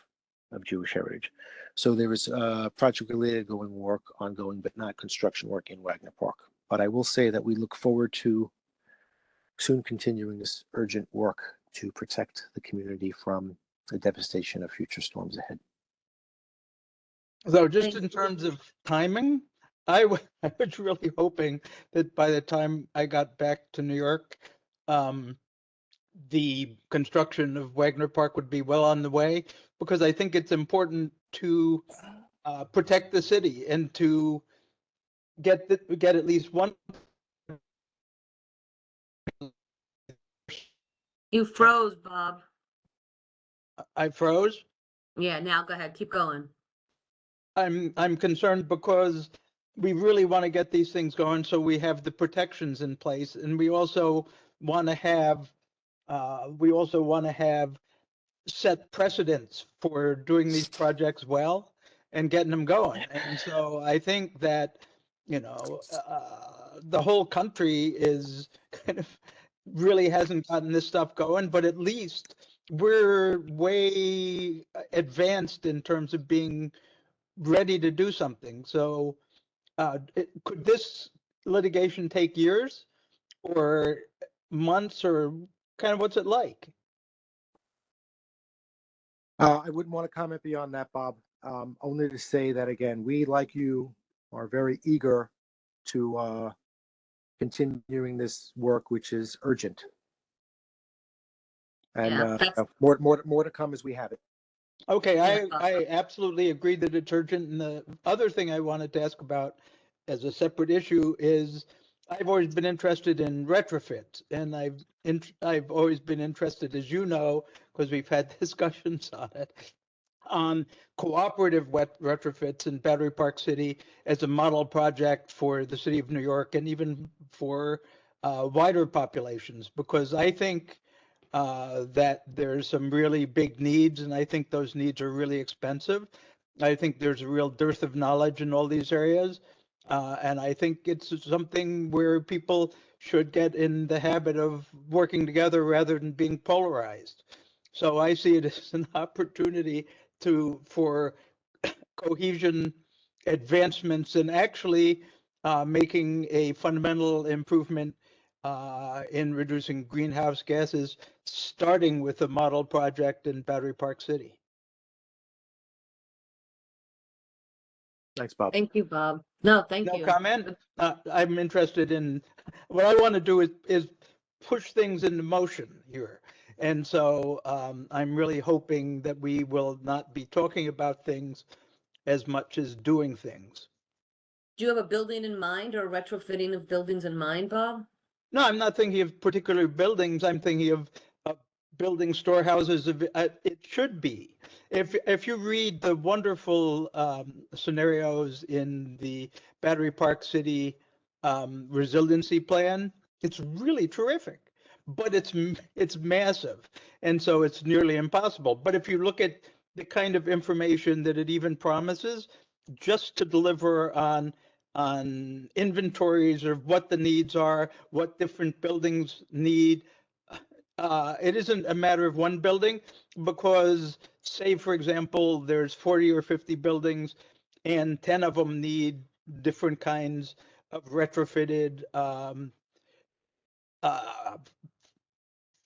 Jewish Heritage. So there is project-related ongoing, but not construction work in Wagner Park. But I will say that we look forward to soon continuing this urgent work to protect the community from the devastation of future storms ahead. So just in terms of timing, I was really hoping that by the time I got back to New York, the construction of Wagner Park would be well on the way, because I think it's important to protect the city and to get at least one. You froze, Bob. I froze. Yeah, now go ahead. Keep going. I'm concerned because we really want to get these things going so we have the protections in place, and we also want to have set precedents for doing these projects well and getting them going. And so I think that the whole country is kind of really hasn't gotten this stuff going, but at least we're way advanced in terms of being ready to do something. So could this litigation take years or months, or kind of what's it like? I wouldn't want to comment beyond that, Bob. Only to say that, again, we, like you, are very eager to continuing this work, which is urgent. And more to come as we have it. Okay, Yeah, I absolutely agree that it's urgent. And the other thing I wanted to ask about as a separate issue is I've always been interested in retrofit, and I've always been interested, as you know, because we've had discussions on it, on cooperative retrofits in Battery Park City as a model project for the city of New York and even for wider populations, because I think that there's some really big needs, and I think those needs are really expensive. I think there's a real dearth of knowledge in all these areas. And I think it's something where people should get in the habit of working together rather than being polarized. So I see it as an opportunity for cohesion advancements and actually making a fundamental improvement in reducing greenhouse gases, starting with a model project in Battery Park City. Thanks, Bob. Thank you, Bob. No, thank No you. comment. I'm interested in, what I want to do is push things into motion here. And so I'm really hoping that we will not be talking about things as much as doing things. Do you have a building in mind or retrofitting of buildings in mind, Bob? No, I'm not thinking of particular buildings. I'm thinking of building storehouses. It should be. If you read the wonderful scenarios in the Battery Park City resiliency plan, it's really terrific. But it's massive, and so it's nearly impossible. But if you look at the kind of information that it even promises, just to deliver on inventories of what the needs are, what different buildings need. It isn't a matter of one building, because say, for example, there's 40 or 50 buildings and 10 of them need different kinds of retrofitted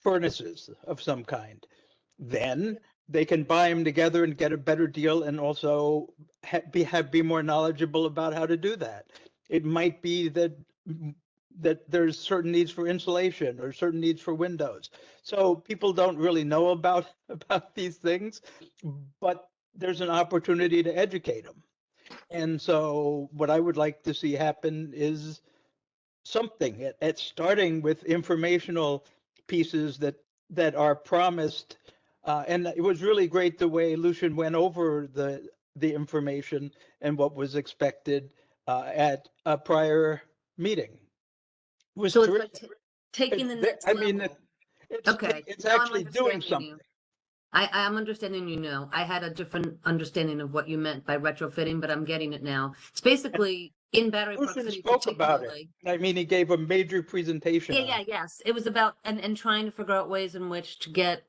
furnaces of some kind. Then they can buy them together and get a better deal, and also be more knowledgeable about how to do that. It might be that there's certain needs for insulation or certain needs for windows. So people don't really know about these things, but there's an opportunity to educate them. And so what I would like to see happen is something at starting with informational pieces that are promised. And it was really great the way Lucian went over the information and what was expected at a prior meeting. It was So it's terrific. like taking the next I mean, level. it's Okay, it's now I'm actually doing understanding something. you. I'm understanding you now. I had a different understanding of what you meant by retrofitting, but I'm getting it now. It's basically in Battery Park Lucian City spoke about it. particularly. I mean, he gave a major presentation. Yeah, on yeah, it. yes. It was about and trying to figure out ways in which to get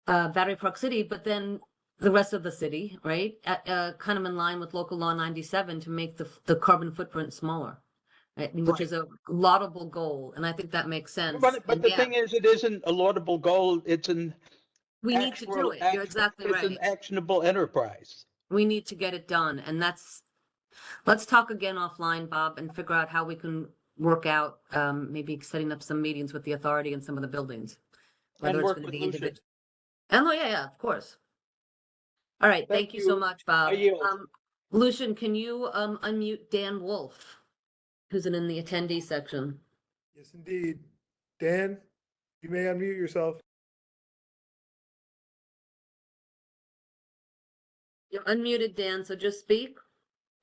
Battery Park City, but then the rest of the city, right? Kind of in line with local law 97 to make the carbon footprint smaller, right? Which is a laudable goal, and I think that makes sense. But And the yeah, thing is, it isn't a laudable goal. It's an we need to do it. You're exactly it's an right. actionable enterprise. We need to get it done, and let's talk again offline, Bob, and figure out how we can work out maybe setting up some meetings with the authority in some of the buildings, whether And it's work going to with be Lucian. individual. And oh yeah, of course. All right, thank you so much, Bob. I yield. Lucian, can you unmute Dan Wolf, who's in the attendee section? Yes, indeed. Dan, you may unmute yourself. You're unmuted, Dan, so just speak.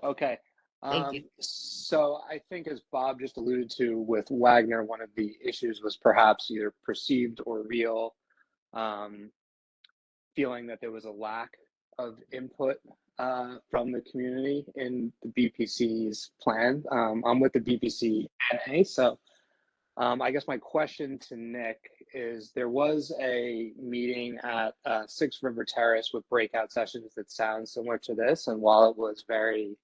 Okay. Thank you. So I think, as Bob just alluded to with Wagner, one of the issues was perhaps either perceived or real feeling that there was a lack of input from the community in the BPC's plan. I'm with the BPC NA, so I guess my question to Nick is, there was a meeting at Six River Terrace with breakout sessions that sound similar to this, and while it was very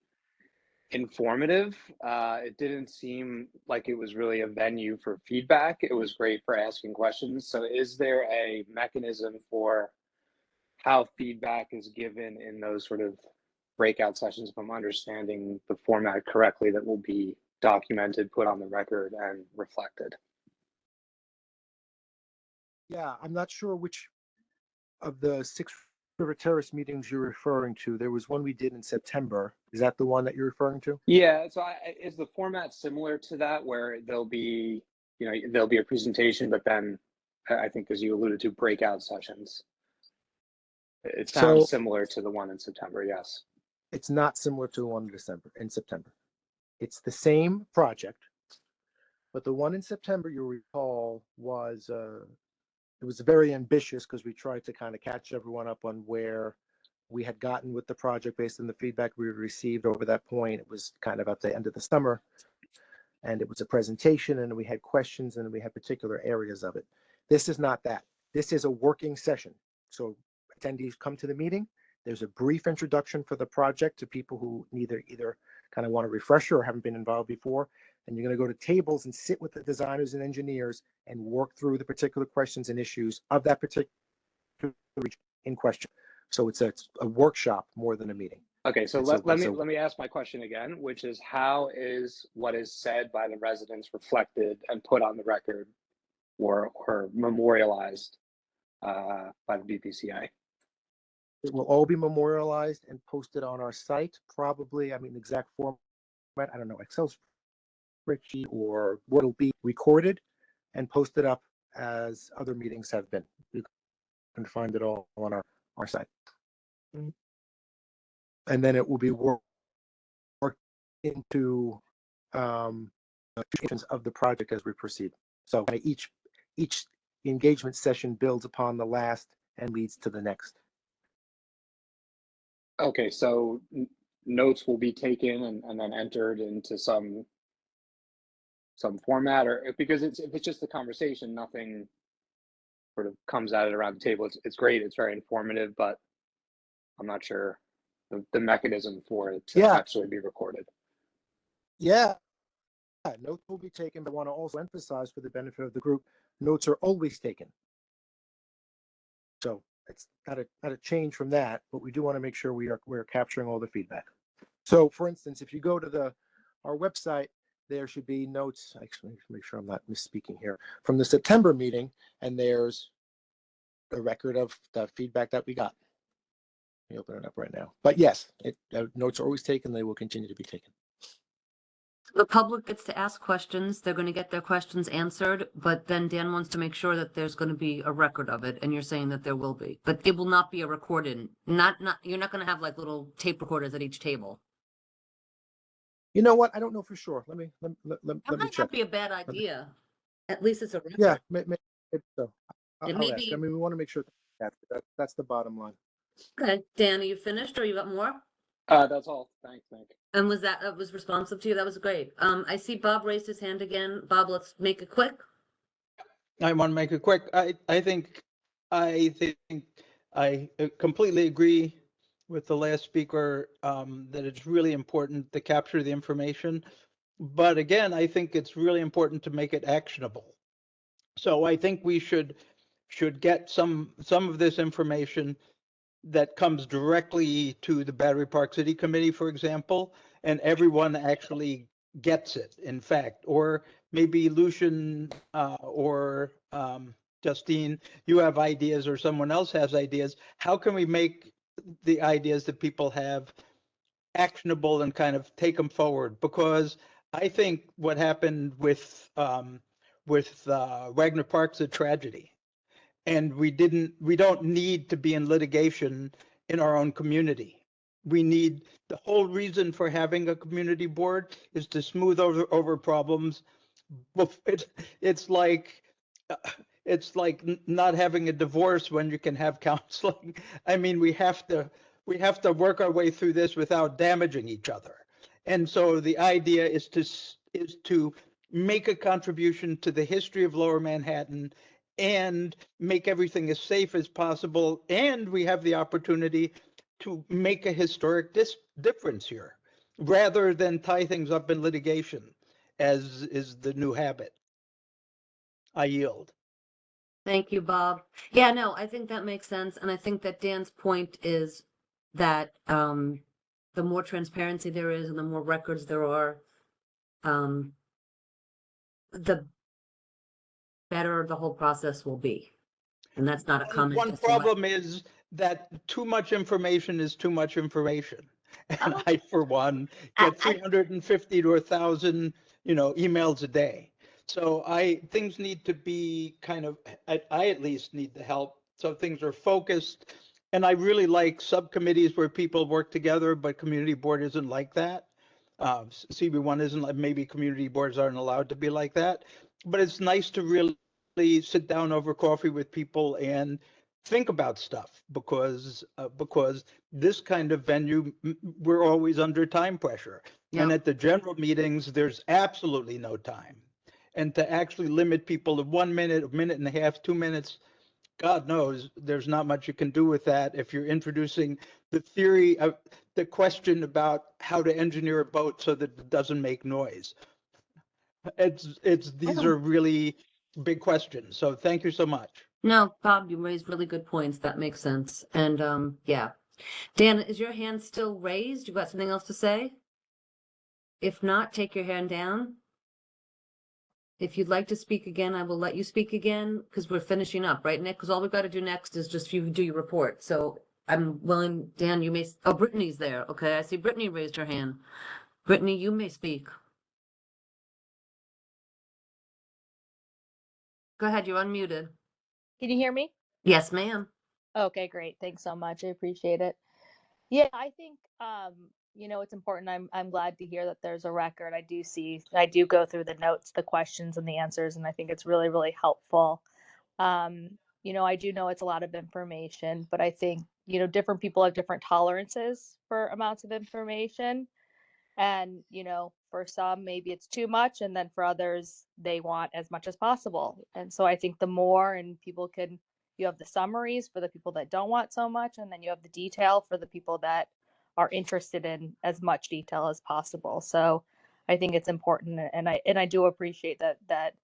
informative, it didn't seem like it was really a venue for feedback. It was great for asking questions. So is there a mechanism for how feedback is given in those sort of breakout sessions, if I'm understanding the format correctly, that will be documented, put on the record, and reflected? Yeah, I'm not sure which of the Six River Terrace meetings you're referring to. There was one we did in September. Is that the one that you're referring to? Yeah, so is the format similar to that, where there'll be a presentation, but then I think, as you alluded to, breakout sessions? It sounds similar to the one in September, yes. It's not similar to the one in September. It's the same project, but the one in September, you'll recall, was it was very ambitious because we tried to kind of catch everyone up on where we had gotten with the project based on the feedback we received over that point. It was kind of at the end of the summer, and it was a presentation, and we had questions, and we had particular areas of it. This is not that. This is a working session. So attendees come to the meeting. There's a brief introduction for the project to people who either kind of want a refresher or haven't been involved before. And you're going to go to tables and sit with the designers and engineers and work through the particular questions and issues of that particular region in question. So it's a workshop more than a meeting. Okay, so let me ask my question again, which is, how is what is said by the residents reflected and put on the record or memorialized by the BPCA? It will all be memorialized and posted on our site. Probably, I mean, exact format, I don't know, Excel spreadsheet, or what will be recorded and posted up as other meetings have been. You can find it all on our site. And then it will be worked into of the project as we proceed. So each engagement session builds upon the last and leads to the next. Okay, so notes will be taken and then entered into some format, or because if it's just a conversation, nothing sort of comes at it around the table. It's great, it's very informative, but I'm not sure the mechanism for it to actually be recorded. Yeah, notes will be taken, but I want to also emphasize, for the benefit of the group, notes are always taken. So it's not a change from that, but we do want to make sure we're capturing all the feedback. So, for instance, if you go to our website, there should be notes. Actually, make sure I'm not misspeaking here, from the September meeting, and there's a record of the feedback that we got. Let me open it up right now. But yes, notes are always taken. They will continue to be taken. The public gets to ask questions. They're going to get their questions answered, but then Dan wants to make sure that there's going to be a record of it, and you're saying that there will be, but it will not be a recorded. You're not going to have like little tape recorders at each table. You know what? I don't know for sure. Let me That might check. not be a bad idea. At least it's a record. Yeah, maybe so. It I'll may ask. be. I mean, we want to make sure that's the bottom line. Okay, Dan, are you finished, or you got more? That's all. Thanks, Nick. And was that was responsive to you? That was great. I see Bob raised his hand again. Bob, let's make it quick. I want to make it quick. I think I completely agree with the last speaker that it's really important to capture the information. But again, I think it's really important to make it actionable. So I think we should get some of this information that comes directly to the Battery Park City Committee, for example, and everyone actually gets it, in fact. Or maybe Lucian or Justine, you have ideas, or someone else has ideas. How can we make the ideas that people have actionable and kind of take them forward? Because I think what happened with Wagner Park's a tragedy. And we don't need to be in litigation in our own community. The whole reason for having a community board is to smooth over problems. It's like not having a divorce when you can have counseling. I mean, we have to work our way through this without damaging each other. And so the idea is to make a contribution to the history of Lower Manhattan and make everything as safe as possible. And we have the opportunity to make a historic difference here, rather than tie things up in litigation, as is the new habit. I yield. Thank you, Bob. Yeah, no, I think that makes sense. And I think that Dan's point is that the more transparency there is and the more records there are, the better the whole process will be. And that's not a comment. One problem is that too much information is too much information. And I, for one, get 350 to 1,000, emails a day. So things need to be kind of, I at least need the help. So things are focused. And I really like subcommittees where people work together, but community board isn't like that. CB1 isn't like, maybe community boards aren't allowed to be like that. But it's nice to really really sit down over coffee with people and think about stuff because this kind of venue, we're always under time pressure. And Yeah. at the general meetings, there's absolutely no time. And to actually limit people to 1 minute, a minute and a half, 2 minutes, God knows there's not much you can do with that if you're introducing the theory of the question about how to engineer a boat so that it doesn't make noise. These are really big questions. So thank you so much. No, Bob, you raised really good points. That makes sense. And yeah. Dan, is your hand still raised? You got something else to say? If not, take your hand down. If you'd like to speak again, I will let you speak again because we're finishing up, right, Nick? Because all we've got to do next is just you do your report. So I'm willing, Dan, you may, oh, Brittany's there. Okay, I see Brittany raised her hand. Brittany, you may speak. Go ahead, you're unmuted. Can you hear me? Yes, ma'am. Okay, great. Thanks so much. I appreciate it. Yeah, I think it's important. I'm glad to hear that there's a record. I do go through the notes, the questions and the answers, and I think it's really, really helpful. I do know it's a lot of information, but I think, different people have different tolerances for amounts of information. And, for some, maybe it's too much. And then for others, they want as much as possible. And so I think the more, and you have the summaries for the people that don't want so much. And then you have the detail for the people that are interested in as much detail as possible. So I think it's important. And I do appreciate that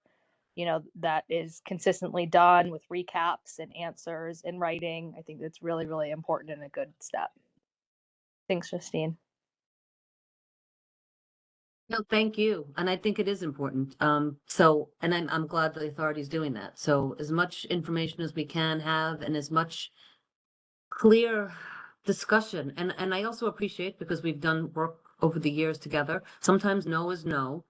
is consistently done with recaps and answers in writing. I think that's really, really important and a good step. Thanks, Justine. No, thank you. And I think it is important. And I'm glad the authority is doing that. So as much information as we can have and as much clear discussion. And I also appreciate, because we've done work over the years together, sometimes no is no.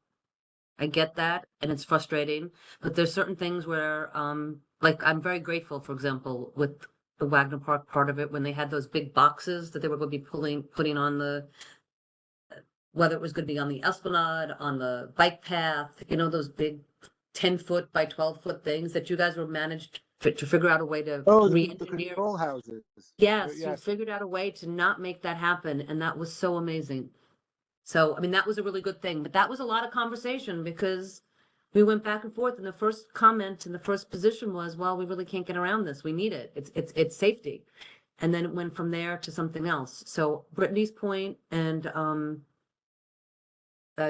I get that, and it's frustrating, but there's certain things where, like, I'm very grateful, for example, with the Wagner Park part of it, when they had those big boxes that they were going to be putting on whether it was going to be on the Esplanade, on the bike path, those big 10-foot by 12-foot things that you guys were managed to figure out a way to Oh, the re-engineer. control houses. Yes, you Yes. figured out a way to not make that happen, and that was so amazing. So, I mean, that was a really good thing, but that was a lot of conversation because we went back and forth, and the first comment and the first position was, well, we really can't get around this. We need it. It's safety. And then it went from there to something else. So Brittany's point and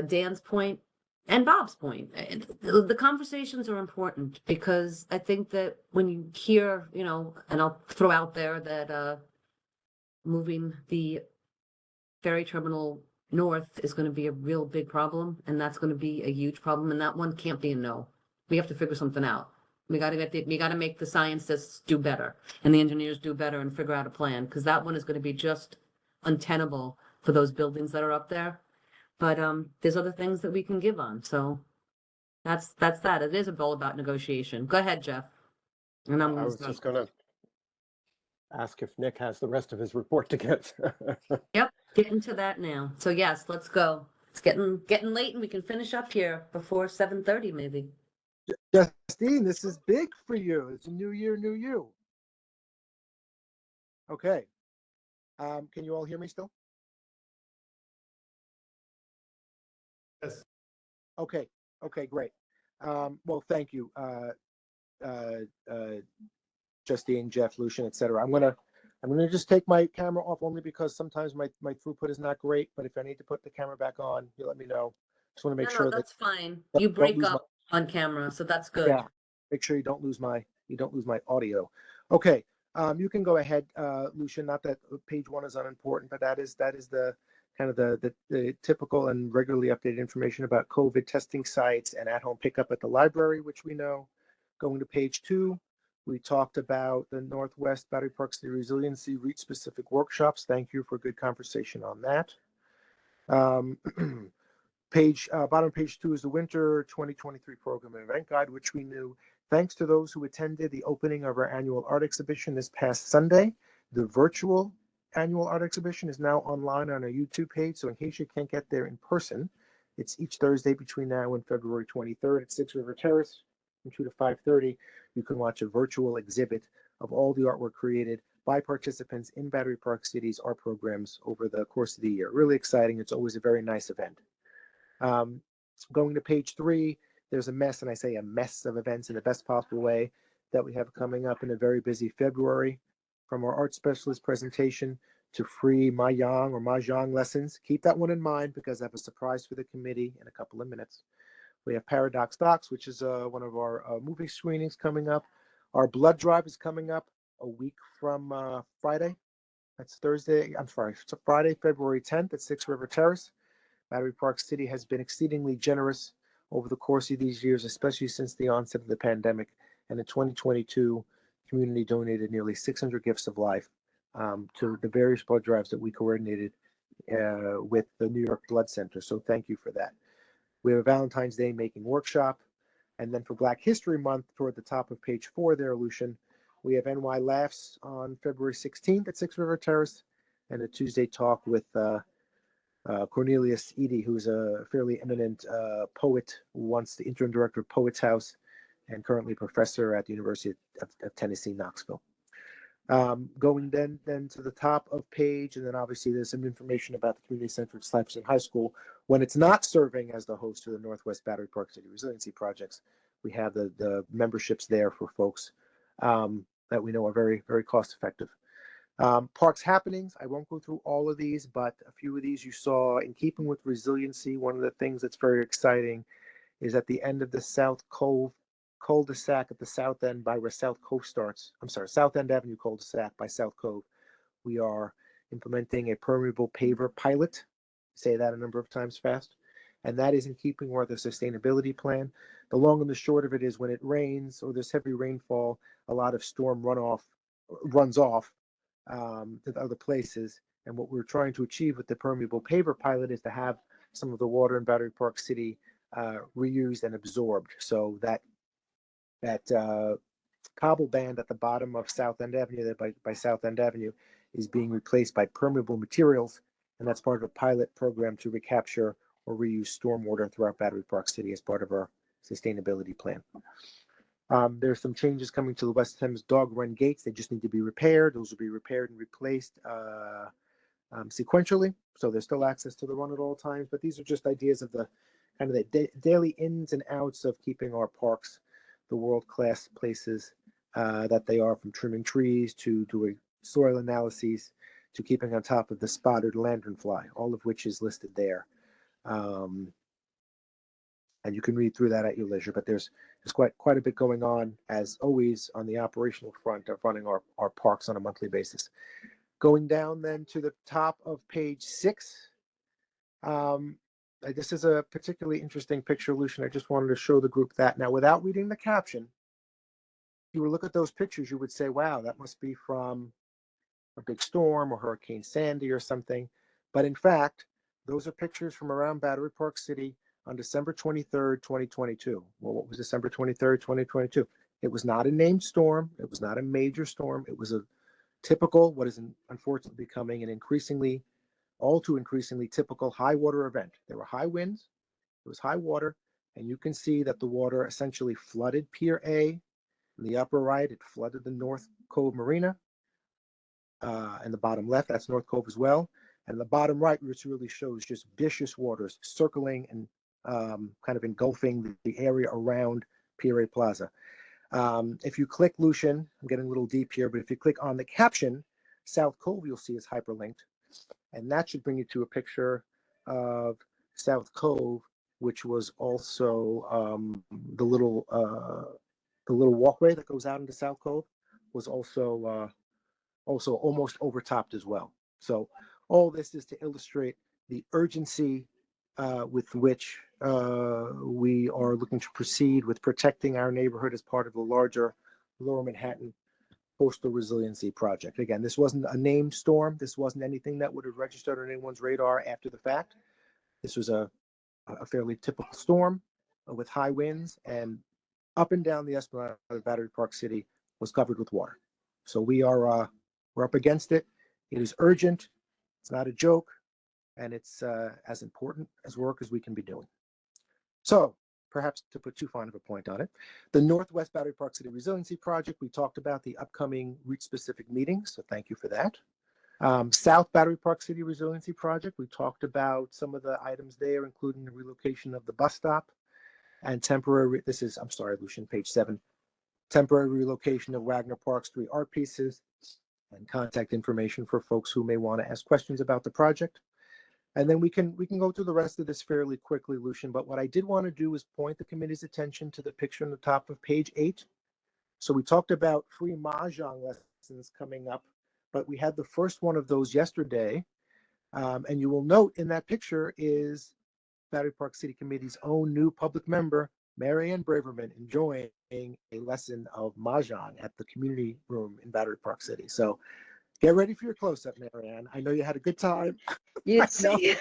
Dan's point and Bob's point, the conversations are important because I think that when you hear, and I'll throw out there that moving the ferry terminal north is going to be a real big problem, and that's going to be a huge problem, and that one can't be a no. We have to figure something out. We got to make the scientists do better and the engineers do better and figure out a plan, because that one is going to be just untenable for those buildings that are up there. But there's other things that we can give on. So that's that. It is all about negotiation. Go ahead, Jeff. And I was just going to ask if Nick has the rest of his report to get. Yep, getting to that now. So yes, let's go. It's getting late, and we can finish up here before 7:30 maybe. Justine, this is big for you. It's a new year, new you. Okay. Can you all hear me still? Yes. Okay. Okay, great. Well, thank you, Justine, Jeff, Lucian, etc. I'm gonna just take my camera off only because sometimes my throughput is not great. But if I need to put the camera back on, you let me know. Just want to make sure that's fine. that You don't break lose up on camera, so that's good. Yeah, make sure you don't lose my audio. Okay, you can go ahead, Lucian. Not that page 1 is unimportant, but that is the kind of the typical and regularly updated information about COVID testing sites and at-home pickup at the library, which we know. Going to page 2, we talked about the Northwest Battery Park City Resiliency REACH-specific workshops. Thank you for a good conversation on that. Bottom of page 2 is the winter 2023 program and event guide, which we knew. Thanks to those who attended the opening of our annual art exhibition this past Sunday. The virtual annual art exhibition is now online on our YouTube page. So in case you can't get there in person, it's each Thursday between now and February 23rd at 6 River Terrace. from 2 to 5:30, you can watch a virtual exhibit of all the artwork created by participants in Battery Park City's art programs over the course of the year. Really exciting. It's always a very nice event. Going to page 3, there's a mess, and I say a mess of events in the best possible way, that we have coming up in a very busy February, from our art specialist presentation to free Mahjong lessons. Keep that one in mind because I have a surprise for the committee in a couple of minutes. We have Paradox Docs, which is one of our movie screenings coming up. Our blood drive is coming up a week from Friday. That's Thursday. I'm sorry, it's Friday, February 10th at 6 River Terrace. Battery Park City has been exceedingly generous over the course of these years, especially since the onset of the pandemic. And in 2022, community donated nearly 600 gifts of life to the various blood drives that we coordinated with the New York Blood Center. So thank you for that. We have a Valentine's Day making workshop. And then for Black History Month, toward the top of page 4 there, Lucian, we have NY Laughs on February 16th at 6 River Terrace, and a Tuesday talk with Cornelius Eady, who's a fairly eminent poet, once the interim director of Poets House and currently professor at the University of Tennessee, Knoxville. Going then to the top of page, and then obviously there's some information about the Community Center at Stuyvesant High School. When it's not serving as the host of the Northwest Battery Park City Resiliency Projects, we have the memberships there for folks that we know are very, very cost effective. Parks happenings, I won't go through all of these, but a few of these you saw. In keeping with resiliency, one of the things that's very exciting is at the end of the South Cove cul-de-sac at the south end by where South Cove starts, South End Avenue cul-de-sac by South Cove, we are implementing a permeable paver pilot. Say that a number of times fast. And that is in keeping with the sustainability plan. The long and the short of it is when it rains or there's heavy rainfall, a lot of storm runs off to other places. And what we're trying to achieve with the permeable paver pilot is to have some of the water in Battery Park City reused and absorbed. So that cobble band at the bottom of South End Avenue, there by South End Avenue, is being replaced by permeable materials, and that's part of a pilot program to recapture or reuse stormwater throughout Battery Park City as part of our sustainability plan. There's some changes coming to the West Thames dog run gates. They just need to be repaired. Those will be repaired and replaced sequentially, so there's still access to the run at all times. But these are just ideas of the kind of the daily ins and outs of keeping our parks the world-class places that they are, from trimming trees to doing soil analyses to keeping on top of the spotted lanternfly, all of which is listed there. And you can read through that at your leisure, but there's quite a bit going on, as always, on the operational front of running our parks on a monthly basis. Going down then to the top of page 6, this is a particularly interesting picture, Lucian. I just wanted to show the group that. Now, without reading the caption, if you would look at those pictures, you would say, wow, that must be from a big storm or Hurricane Sandy or something. But in fact, those are pictures from around Battery Park City on December 23rd, 2022. Well, what was December 23rd, 2022? It was not a named storm. It was not a major storm. It was a typical, what is unfortunately becoming an all too increasingly typical high water event. There were high winds, it was high water, and you can see that the water essentially flooded Pier A. In the upper right, it flooded the North Cove Marina. And the bottom left, that's North Cove as well. And the bottom right, which really shows just vicious waters circling and kind of engulfing the area around Pier A Plaza. If you click, Lucian, I'm getting a little deep here, but if you click on the caption, South Cove, you'll see is hyperlinked. And that should bring you to a picture of South Cove, which was also the little walkway that goes out into South Cove was also almost overtopped as well. So all this is to illustrate the urgency with which we are looking to proceed with protecting our neighborhood as part of the larger Lower Manhattan Coastal Resiliency Project. Again, this wasn't a named storm. This wasn't anything that would have registered on anyone's radar after the fact. This was a fairly typical storm with high winds, and up and down the Esplanade of Battery Park City was covered with water. So we're up against it. It is urgent. It's not a joke, and it's as important as work as we can be doing. So perhaps to put too fine of a point on it. The Northwest Battery Park City Resiliency Project, we talked about the upcoming route-specific meetings, so thank you for that. South Battery Park City Resiliency Project, we talked about some of the items there, including the relocation of the bus stop and temporary, I'm sorry, Lucian, page 7, temporary relocation of Wagner Park Street art pieces and contact information for folks who may want to ask questions about the project. And then we can go through the rest of this fairly quickly, Lucian, but what I did want to do is point the committee's attention to the picture on the top of page 8. So we talked about free Mahjong lessons coming up, but we had the first one of those yesterday. And you will note in that picture is Battery Park City Committee's own new public member, Marianne Braverman, enjoying a lesson of Mahjong at the community room in Battery Park City. So get ready for your close-up, Marianne. I know you had a good time. You'd see,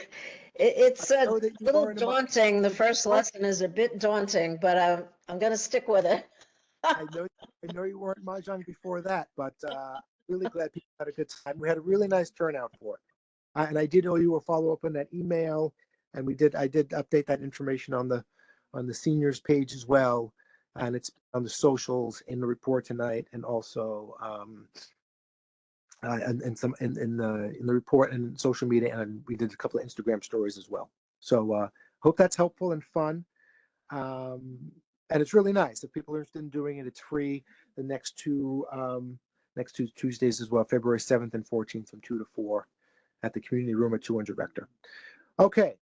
it's a know that you little weren't a Mah- daunting. The first lesson is a bit daunting, but I'm going to stick with it. I know you weren't Mahjong before that, but really glad people had a good time. We had a really nice turnout for it. And I did owe you a follow-up on that email, and I did update that information on the seniors page as well, and it's on the socials in the report tonight, and also and some in the report and social media, and we did a couple of Instagram stories as well. So hope that's helpful and fun, and it's really nice. If people are interested in doing it, it's free. The next two Tuesdays as well, February 7th and 14th from 2 to 4 at the community room at 200 Rector. Okay,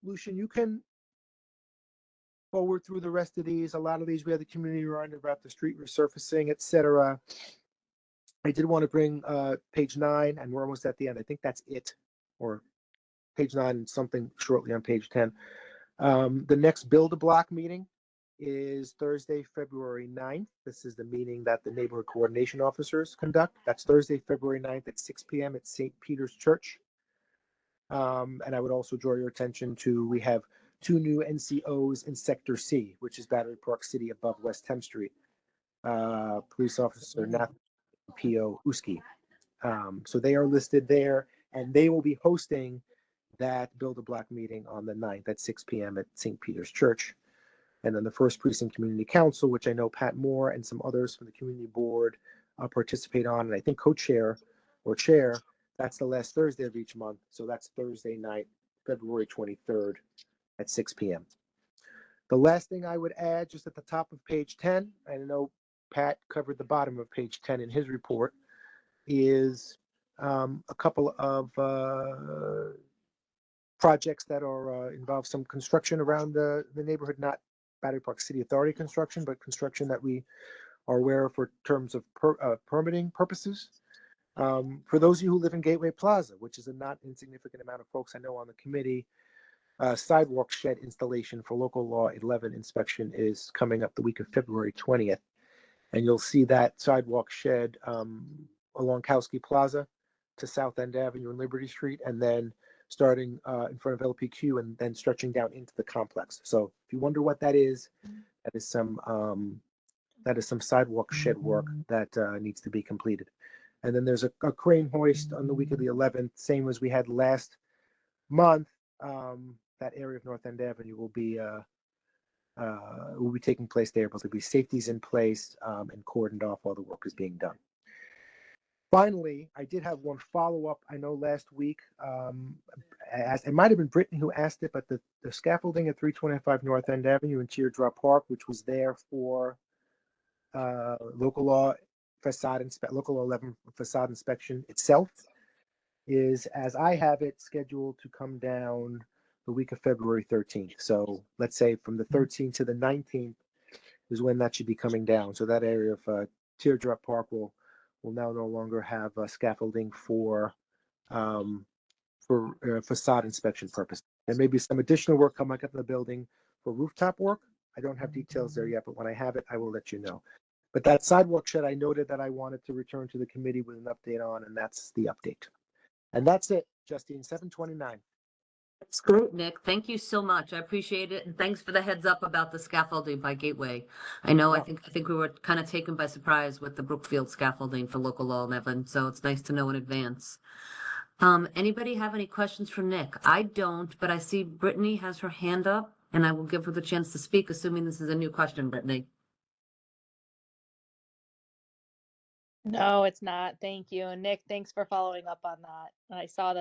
Lucian, you can forward through the rest of these. A lot of these we had the community run about the street resurfacing, etc. I did want to bring page 9, and we're almost at the end. I think that's it, or page 9 and something shortly on page 10. The next Build-A-Block meeting is Thursday, February 9th. This is the meeting that the neighborhood coordination officers conduct. That's Thursday, February 9th at 6 p.m. at St. Peter's Church. And I would also draw your attention to, we have 2 new NCOs in Sector C, which is Battery Park City above West 10th Street. Police Officer Nathan P.O. Uski. So they are listed there, and they will be hosting that Build-A-Block meeting on the 9th at 6 p.m. at St. Peter's Church. And then the First Precinct Community Council, which I know Pat Moore and some others from the community board participate on, and I think co-chair or chair, that's the last Thursday of each month. So that's Thursday night, February 23rd at 6 p.m. The last thing I would add, just at the top of page 10, I know Pat covered the bottom of page 10 in his report, is a couple of projects that are involve some construction around the neighborhood, not Battery Park City Authority construction, but construction that we are aware of for terms of permitting purposes. For those of you who live in Gateway Plaza, which is a not insignificant amount of folks I know on the committee, sidewalk shed installation for local law 11 inspection is coming up the week of February 20th. And you'll see that sidewalk shed along Kowski Plaza to South End Avenue and Liberty Street, and then starting in front of LPQ and then stretching down into the complex. So if you wonder what that is some sidewalk shed work that needs to be completed. And then there's a crane hoist on the week of the 11th, same as we had last month. That area of North End Avenue will be taking place there, but there'll be safeties in place and cordoned off while the work is being done. Finally, I did have one follow-up. I know last week, it might have been Brittany who asked it, but the scaffolding at 325 North End Avenue in Teardrop Park, which was there for local law 11 facade inspection itself, is, as I have it, scheduled to come down the week of February 13th. So let's say from the 13th to the 19th is when that should be coming down. So that area of Teardrop Park will now no longer have scaffolding for facade inspection purpose. There may be some additional work coming up in the building for rooftop work. I don't have details there yet, but when I have it, I will let you know. But that sidewalk shed, I noted that I wanted to return to the committee with an update on, and that's the update. And that's it, Justine, 7:29. That's great, Nick. Thank you so much. I appreciate it. And thanks for the heads up about the scaffolding by Gateway. I know, I think we were kind of taken by surprise with the Brookfield scaffolding for local law 11. So it's nice to know in advance. Anybody have any questions for Nick? I don't, but I see Brittany has her hand up. and I will give her the chance to speak, assuming this is a new question, Brittany. No, it's not. Thank you. And Nick, thanks for following up on that. I saw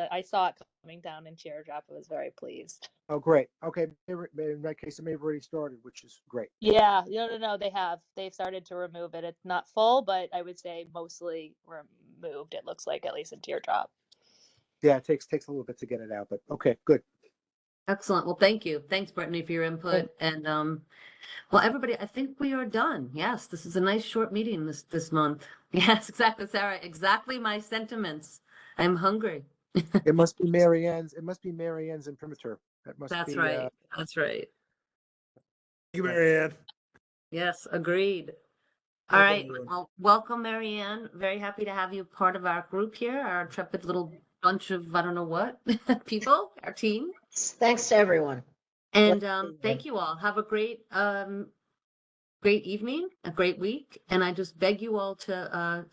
it coming down in Teardrop. I was very pleased. Oh, great. Okay, in that case, it may have already started, which is great. Yeah, no, they've started to remove it. It's not full, but I would say mostly removed. It looks like, at least in Teardrop. Yeah, it takes a little bit to get it out, but okay, good. Excellent. Well, thank you. Thanks, Brittany, for your input. And well, everybody, I think we are done. Yes, this is a nice short meeting this month. Yes, exactly, Sarah. Exactly my sentiments. I'm hungry. It must be Mary Ann's. It must be Mary Ann's imprimatur. That must That's be. right. That's right. Thank you, Marianne. Yes, agreed. All Welcome, right. everyone. Well, welcome, Marianne. Very happy to have you part of our group here, our intrepid little bunch of, I don't know what, people, our team. Thanks to everyone. And thank you all. Have a great great evening, a great week. And I just beg you all to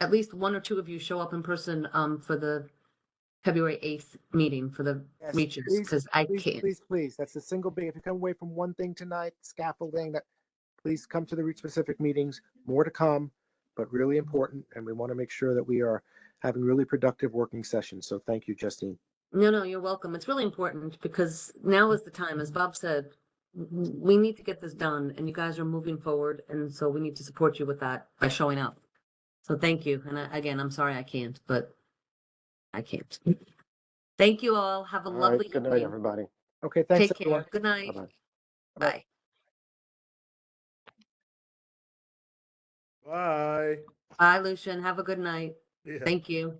at least one or two of you show up in person for the February 8th meeting for the Yes, reaches, please, because I please, can't. please. That's the single big. If you come away from one thing tonight, scaffolding, that please come to the reach specific meetings. More to come, but really important. And we want to make sure that we are having really productive working sessions. So thank you, Justine. No, you're welcome. It's really important because now is the time, as Bob said, we need to get this done and you guys are moving forward. And so we need to support you with that by showing up. So thank you. And again, I'm sorry I can't, but I can't. Thank you all. Have a All lovely right, good night, evening. everybody. Okay, thanks, Take everyone. care. Good night. Bye-bye. Bye. Bye. Bye, Lucian. Have a good night. Yeah. Thank you.